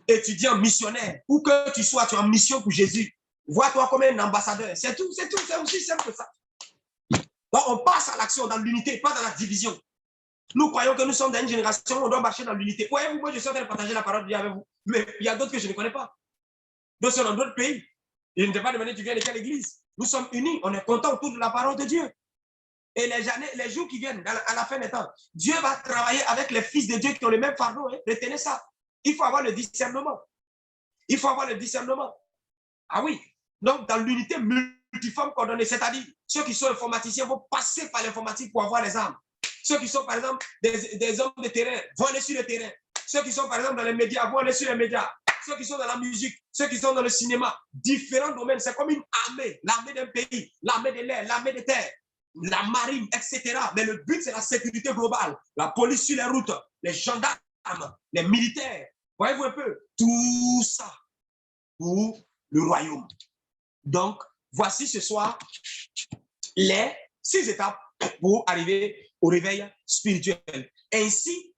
Speaker 7: Étudiant, missionnaire. Où que tu sois, tu es en mission pour Jésus. Vois-toi comme un ambassadeur. C'est tout, c'est aussi simple que ça. Donc, on passe à l'action dans l'unité, pas dans la division. Nous croyons que nous sommes dans une génération où on doit marcher dans l'unité. Voyez-vous, moi, je suis en train de partager la parole de Dieu avec vous. Mais il y a d'autres que je ne connais pas. D'autres sont dans d'autres pays. Je ne t'ai pas demandé, tu viens de quelle église. Nous sommes unis, on est contents autour de la parole de Dieu. Et les jours qui viennent, à la fin des temps, Dieu va travailler avec les fils de Dieu qui ont le même fardeau. Hein. Retenez ça. Il faut avoir le discernement. Il faut avoir le discernement. Ah oui. Donc, dans l'unité multiforme coordonnée, c'est-à-dire ceux qui sont informaticiens vont passer par l'informatique pour avoir les armes. Ceux qui sont, par exemple, des hommes de terrain vont aller sur le terrain. Ceux qui sont, par exemple, dans les médias vont aller sur les médias. Ceux qui sont dans la musique, ceux qui sont dans le cinéma, différents domaines. C'est comme une armée. L'armée d'un pays, l'armée de l'air, l'armée de terre, la marine, etc. Mais le but, c'est la sécurité globale. La police sur les routes, les gendarmes, les militaires. Voyez-vous un peu? Tout ça pour le royaume. Donc, voici ce soir les 6 étapes pour arriver au réveil spirituel. Ainsi,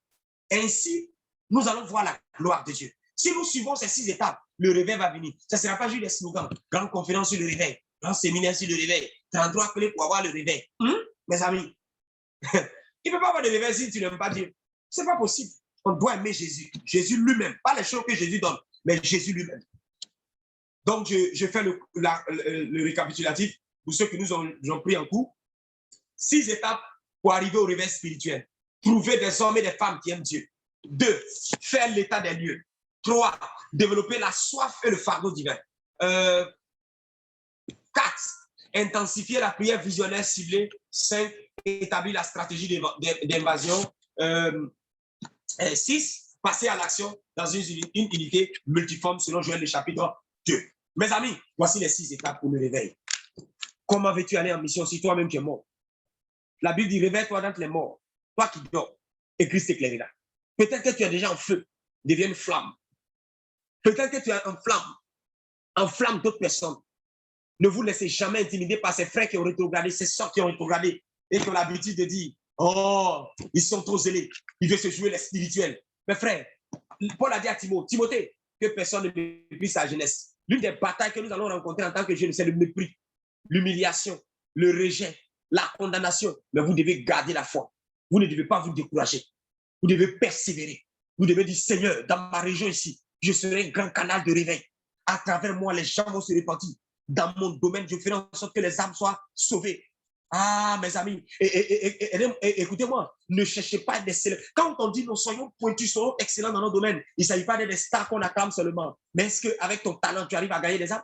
Speaker 7: nous allons voir la gloire de Dieu. Si nous suivons ces 6 étapes, le réveil va venir. Ça ne sera pas juste des slogans. Grande conférence sur le réveil, grand séminaire sur le réveil, 33 clés pour avoir le réveil. Mes amis, il ne peut pas avoir de réveil si tu n'aimes pas Dieu. Ce n'est pas possible. On doit aimer Jésus. Jésus lui-même. Pas les choses que Jésus donne, mais Jésus lui-même. Donc, je fais le récapitulatif pour ceux qui nous ont pris en cours. 6 étapes pour arriver au réveil spirituel. Trouver des hommes et des femmes qui aiment Dieu. 2, faire l'état des lieux. 3, développer la soif et le fardeau divin. 4, intensifier la prière visionnaire ciblée. 5, établir la stratégie d'invasion. 6, passer à l'action dans une unité multiforme selon Joël le chapitre 2. Mes amis, voici les 6 étapes pour le réveil. Comment veux-tu aller en mission si toi-même tu es mort? La Bible dit, réveille-toi d'entre les morts, toi qui dors, et Christ t'éclairera. Peut-être que tu es déjà en feu, deviens une flamme. Peut-être que tu es en flamme d'autres personnes. Ne vous laissez jamais intimider par ces frères qui ont rétrogradé, ces sœurs qui ont rétrogradé, et qui ont l'habitude de dire, oh, ils sont trop zélés, ils veulent se jouer les spirituels. Mes frères, Paul a dit à Timothée, que personne ne méprise sa jeunesse. L'une des batailles que nous allons rencontrer en tant que jeunes, c'est le mépris, l'humiliation, le rejet, la condamnation. Mais vous devez garder la foi. Vous ne devez pas vous décourager. Vous devez persévérer. Vous devez dire, Seigneur, dans ma région ici, je serai un grand canal de réveil. À travers moi, les gens vont se repentir. Dans mon domaine, je ferai en sorte que les âmes soient sauvées. Ah, mes amis, écoutez-moi, ne cherchez pas d'être célèbres. Quand on dit nous soyons pointus, soyons excellents dans nos domaines, il ne s'agit pas d'être des stars qu'on acclame seulement. Mais est-ce qu'avec ton talent, tu arrives à gagner des âmes?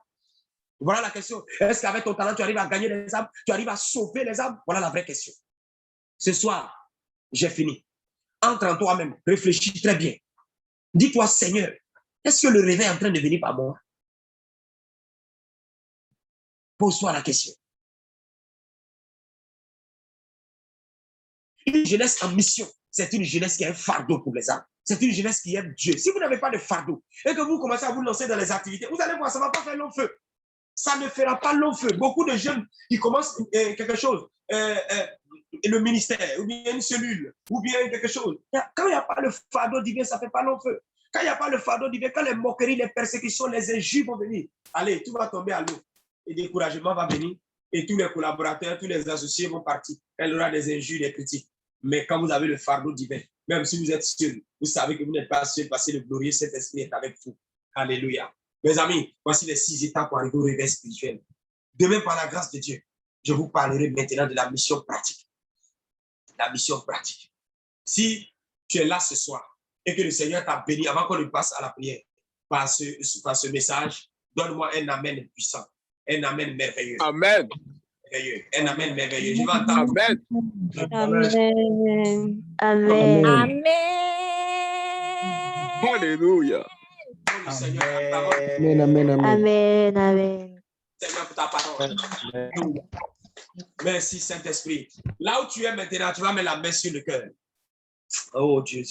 Speaker 7: Voilà la question. Est-ce qu'avec ton talent, tu arrives à gagner des âmes? Tu arrives à sauver les âmes? Voilà la vraie question. Ce soir, j'ai fini. Entre en toi-même, réfléchis très bien. Dis-toi, Seigneur, est-ce que le réveil est en train de venir par moi? Pose-toi la question. Une jeunesse en mission, c'est une jeunesse qui a un fardeau pour les âmes. C'est une jeunesse qui aime Dieu. Si vous n'avez pas de fardeau et que vous commencez à vous lancer dans les activités, vous allez voir, ça ne va pas faire long feu. Ça ne fera pas long feu. Beaucoup de jeunes qui commencent quelque chose, le ministère, ou bien une cellule, ou bien quelque chose. Quand il n'y a pas le fardeau divin, ça ne fait pas long feu. Quand il n'y a pas le fardeau divin, quand les moqueries, les persécutions, les injures vont venir, allez, tout va tomber à l'eau. Et découragement va venir. Et tous les collaborateurs, tous les associés vont partir. Elle aura des injures, des critiques. Mais quand vous avez le fardeau divin, même si vous êtes seul, vous savez que vous n'êtes pas seul parce que le glorieux Saint-Esprit est avec vous. Alléluia. Mes amis, voici les 6 étapes pour arriver au réveil spirituel. Demain, par la grâce de Dieu, je vous parlerai maintenant de la mission pratique. La mission pratique. Si tu es là ce soir et que le Seigneur t'a béni, avant qu'on ne passe à la prière, par ce message, donne-moi un amen puissant, un amen merveilleux.
Speaker 3: Amen.
Speaker 7: Un amen merveilleux. Je vais entendre.
Speaker 4: Amen. Amen. Amen.
Speaker 3: Alléluia.
Speaker 2: Amen, amen, amen.
Speaker 4: Amen. Amen.
Speaker 7: Seigneur, pour ta parole. Merci, Saint-Esprit. Là où tu es maintenant, tu vas mettre la main sur le cœur. Oh, Dieu.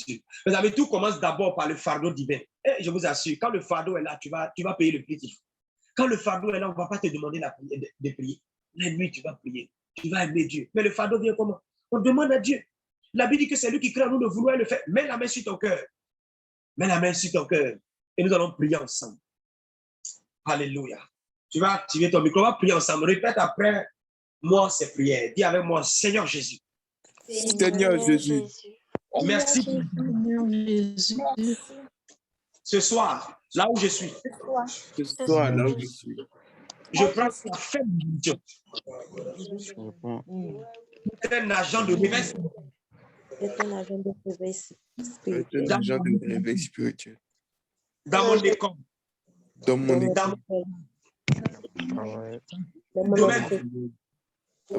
Speaker 7: Vous savez, tout commence d'abord par le fardeau divin. Et je vous assure, quand le fardeau est là, tu vas payer le prix qu'il faut. Quand le fardeau est là, on ne va pas te demander de prier. La nuit, tu vas prier. Tu vas aimer Dieu. Mais le fardeau vient comment? On demande à Dieu. La Bible dit que c'est lui qui crée en nous de vouloir le faire. Mets la main sur ton cœur. Mets la main sur ton cœur. Et nous allons prier ensemble. Alléluia. Tu vas activer ton micro. On va prier ensemble. Répète après moi ces prières. Dis avec moi, Seigneur Jésus.
Speaker 3: Seigneur Jésus.
Speaker 7: Merci.
Speaker 4: Seigneur Jésus.
Speaker 7: Ce soir, là où je suis.
Speaker 3: Ce soir, là où je suis.
Speaker 7: Je prends la faible mission. Un agent de réveil
Speaker 3: spirituel.
Speaker 7: Dans mon école.
Speaker 3: Dans mon école.
Speaker 7: Dans mon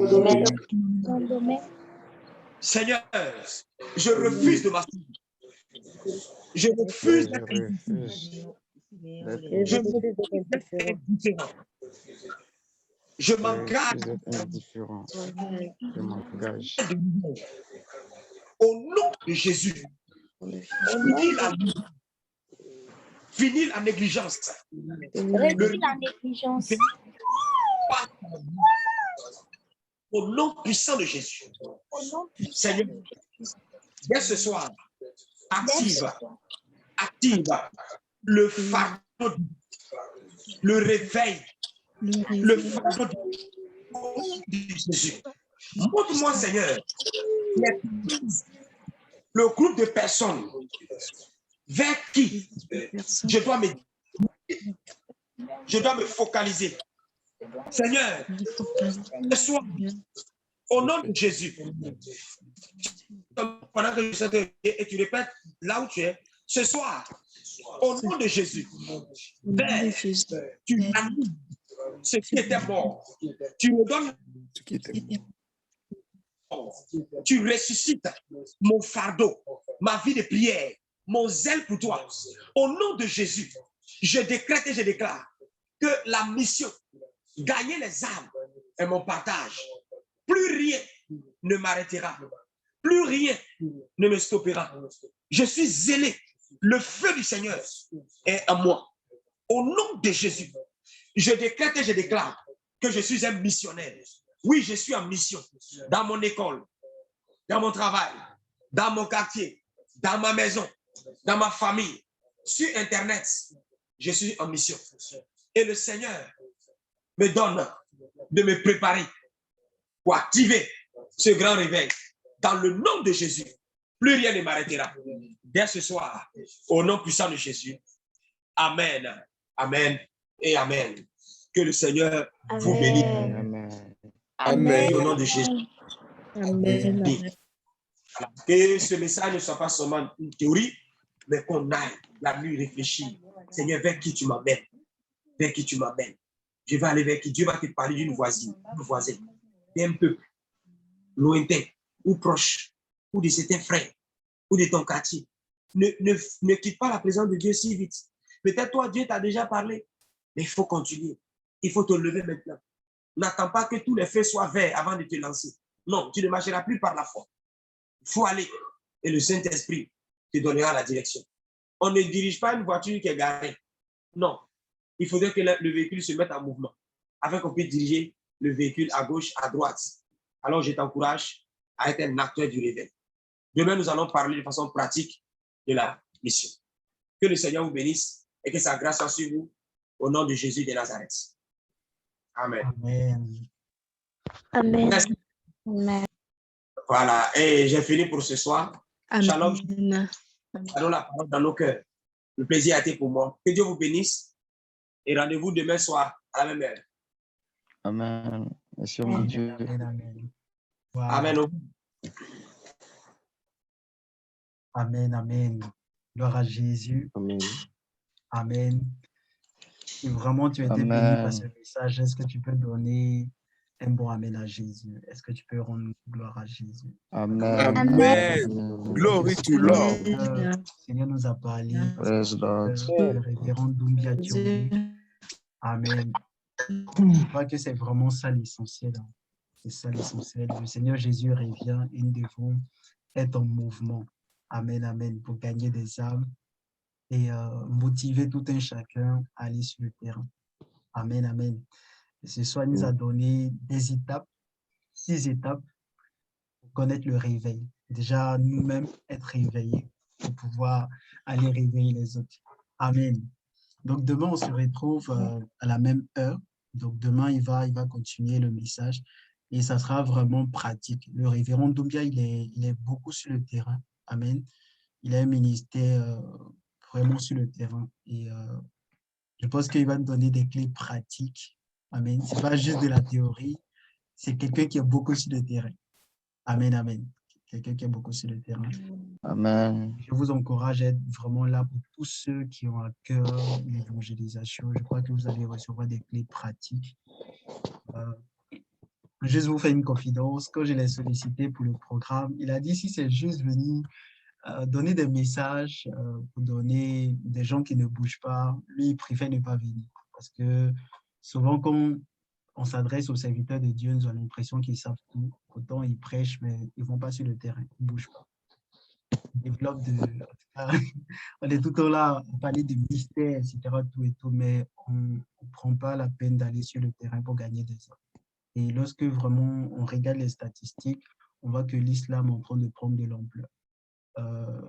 Speaker 7: domaine. Seigneur, je refuse de m'assumer. Je refuse d'être indifférent. Je m'engage. Au nom de Jésus, finir la négligence.
Speaker 8: Réduis la négligence.
Speaker 7: Au nom puissant de Jésus.
Speaker 8: Au nom puissant
Speaker 7: Seigneur,
Speaker 8: de Jésus.
Speaker 7: dès ce soir,
Speaker 8: Dès ce
Speaker 7: active
Speaker 8: soir,
Speaker 7: le fardeau, le réveil, le fardeau de Jésus. Montre-moi, Seigneur, le groupe de personnes vers qui je dois me focaliser. Seigneur, ce soir, au nom de Jésus, pendant que je sais et tu répètes là où tu es, ce soir, au nom de Jésus, Père, tu animes ce qui était mort. Tu me donnes, tu ressuscites mon fardeau, ma vie de prière, mon zèle pour toi. Au nom de Jésus, je décrète et je déclare que la mission, gagner les âmes est mon partage. Plus rien ne m'arrêtera. Plus rien ne me stoppera. Je suis zélé. Le feu du Seigneur est en moi. Au nom de Jésus, je décrète et je déclare que je suis un missionnaire. Oui, je suis en mission dans mon école, dans mon travail, dans mon quartier, dans ma maison, dans ma famille, sur Internet. Je suis en mission. Et le Seigneur me donne de me préparer pour activer ce grand réveil. Dans le nom de Jésus, plus rien ne m'arrêtera. Dès ce soir, au nom puissant de Jésus. Amen, amen et amen. Que le Seigneur vous bénisse.
Speaker 3: Amen.
Speaker 8: Amen.
Speaker 7: Au nom de Jésus.
Speaker 4: Amen.
Speaker 7: Que ce message ne soit pas seulement une théorie, mais qu'on aille la nuit réfléchir. Seigneur, vers qui tu m'amènes? Vers qui tu m'amènes? Je vais aller vers qui? Dieu va te parler d'une voisine, d'un voisin, d'un peuple lointain ou proche, ou de certains frères, ou de ton quartier. Ne quitte pas la présence de Dieu si vite. Peut-être toi, Dieu t'a déjà parlé, mais il faut continuer. Il faut te lever maintenant. N'attends pas que tous les feux soient verts avant de te lancer. Non, tu ne marcheras plus par la foi. Il faut aller et le Saint-Esprit te donnera la direction. On ne dirige pas une voiture qui est garée. Non, il faudrait que le véhicule se mette en mouvement afin qu'on puisse diriger le véhicule à gauche, à droite. Alors, je t'encourage à être un acteur du réveil. Demain, nous allons parler de façon pratique de la mission. Que le Seigneur vous bénisse et que sa grâce soit sur vous au nom de Jésus de Nazareth. Amen.
Speaker 1: Amen.
Speaker 4: Amen.
Speaker 7: Merci.
Speaker 4: Amen.
Speaker 7: Voilà, et j'ai fini pour ce soir. Shalom.
Speaker 4: Amen.
Speaker 7: Allons la parole dans nos cœurs. Le plaisir a été pour moi. Que Dieu vous bénisse et rendez-vous demain soir à la même heure.
Speaker 5: Amen. Merci, mon Dieu.
Speaker 1: Amen, amen. Voilà.
Speaker 7: Amen.
Speaker 1: Amen, amen. Gloire à Jésus.
Speaker 3: Amen.
Speaker 1: Amen. Et vraiment, tu as été béni par ce message. Est-ce que tu peux donner un bon amen à Jésus? Est-ce que tu peux rendre gloire à Jésus?
Speaker 5: Amen.
Speaker 3: Amen. Glory to Lord.
Speaker 1: Le Seigneur nous a parlé.
Speaker 5: Praise Lord.
Speaker 1: Le révérend Doumbia Thiong'o. Amen. Je crois que c'est vraiment ça l'essentiel. Hein. C'est ça l'essentiel. Le Seigneur Jésus revient et nous devons être en mouvement. Amen, amen. Pour gagner des âmes et motiver tout un chacun à aller sur le terrain. Amen, amen. Et ce soir, il nous a donné des étapes, 6 étapes pour connaître le réveil. Déjà, nous-mêmes, être réveillés pour pouvoir aller réveiller les autres. Amen. Donc, demain, on se retrouve à la même heure. Donc, demain, il va continuer le message et ça sera vraiment pratique. Le révérend Doumbia, il est beaucoup sur le terrain. Amen. Il a un ministère vraiment sur le terrain et je pense qu'il va nous donner des clés pratiques. Amen. Ce n'est pas juste de la théorie, c'est quelqu'un qui est beaucoup sur le terrain. Amen, amen. Quelqu'un qui est beaucoup sur le terrain.
Speaker 5: Amen.
Speaker 1: Je vous encourage à être vraiment là pour tous ceux qui ont à cœur l'évangélisation. Je crois que vous allez recevoir des clés pratiques. Juste vous faire une confidence. Quand je l'ai sollicité pour le programme, il a dit si c'est juste venir donner des messages pour donner des gens qui ne bougent pas, lui, il préfère ne pas venir. Parce que souvent, quand on s'adresse aux serviteurs de Dieu, nous avons l'impression qu'ils savent tout. Autant ils prêchent, mais ils ne vont pas sur le terrain, ils ne bougent pas. développe de... en tout cas, on est tout le temps là à parler de mystères, etc., tout et tout, mais on ne prend pas la peine d'aller sur le terrain pour gagner des hommes. Et lorsque vraiment on regarde les statistiques, on voit que l'islam est en train de prendre de l'ampleur. Euh,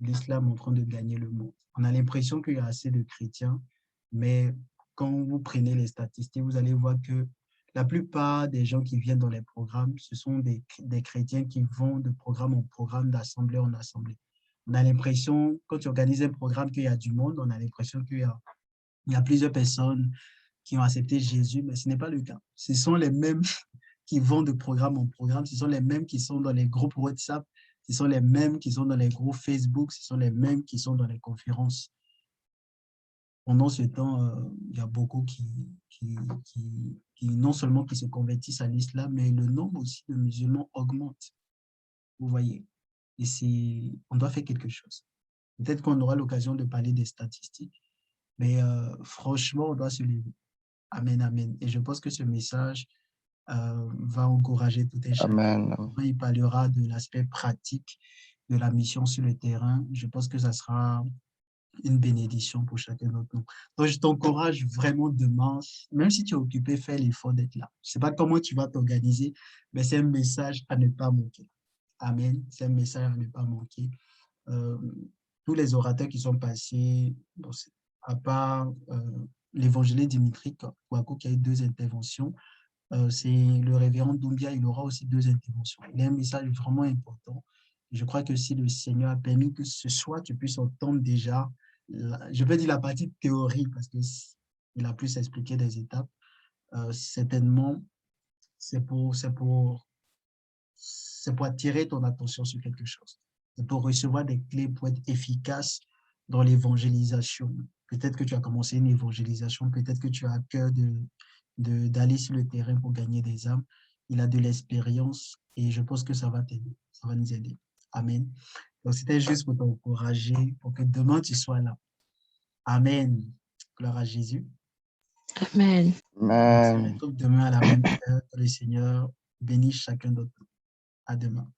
Speaker 1: l'islam est en train de gagner le monde. On a l'impression qu'il y a assez de chrétiens, mais quand vous prenez les statistiques, vous allez voir que la plupart des gens qui viennent dans les programmes, ce sont des chrétiens qui vont de programme en programme, d'assemblée en assemblée. On a l'impression, quand tu organises un programme, qu'il y a du monde, on a l'impression qu'il y a plusieurs personnes qui ont accepté Jésus, mais ce n'est pas le cas. Ce sont les mêmes qui vont de programme en programme, ce sont les mêmes qui sont dans les groupes WhatsApp, ce sont les mêmes qui sont dans les groupes Facebook, ce sont les mêmes qui sont dans les conférences. Pendant ce temps, il y a beaucoup qui non seulement qui se convertissent à l'islam, mais le nombre aussi de musulmans augmente. Vous voyez, et on doit faire quelque chose. Peut-être qu'on aura l'occasion de parler des statistiques, mais franchement, on doit se lever. Amen, amen. Et je pense que ce message va encourager tout un chacun.
Speaker 5: Amen.
Speaker 1: Il parlera de l'aspect pratique de la mission sur le terrain. Je pense que ça sera une bénédiction pour chacun d'entre nous. Donc, je t'encourage vraiment demain, même si tu es occupé, fais l'effort d'être là. Je ne sais pas comment tu vas t'organiser, mais c'est un message à ne pas manquer. Amen. C'est un message à ne pas manquer. Tous les orateurs qui sont passés, bon, à part l'évangéliste Dimitri Kouakou qui a eu 2 interventions, c'est le révérend Doumbia, il aura aussi 2 interventions. Il a un message vraiment important. Je crois que si le Seigneur a permis que ce soir, tu puisses entendre déjà, je veux dire la partie théorie, parce qu'il a plus expliqué des étapes, certainement, c'est pour attirer ton attention sur quelque chose. C'est pour recevoir des clés pour être efficace dans l'évangélisation. Peut-être que tu as commencé une évangélisation, peut-être que tu as à cœur d'aller sur le terrain pour gagner des âmes. Il a de l'expérience et je pense que ça va t'aider, ça va nous aider. Amen. Donc, c'était juste pour t'encourager, pour que demain tu sois là. Amen. Gloire à Jésus.
Speaker 4: Amen.
Speaker 1: On se retrouve demain à la même heure. Que le Seigneur bénisse chacun d'entre nous. À demain.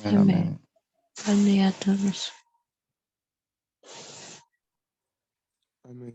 Speaker 4: Amen. Bonne nuit à tous.
Speaker 2: Amen.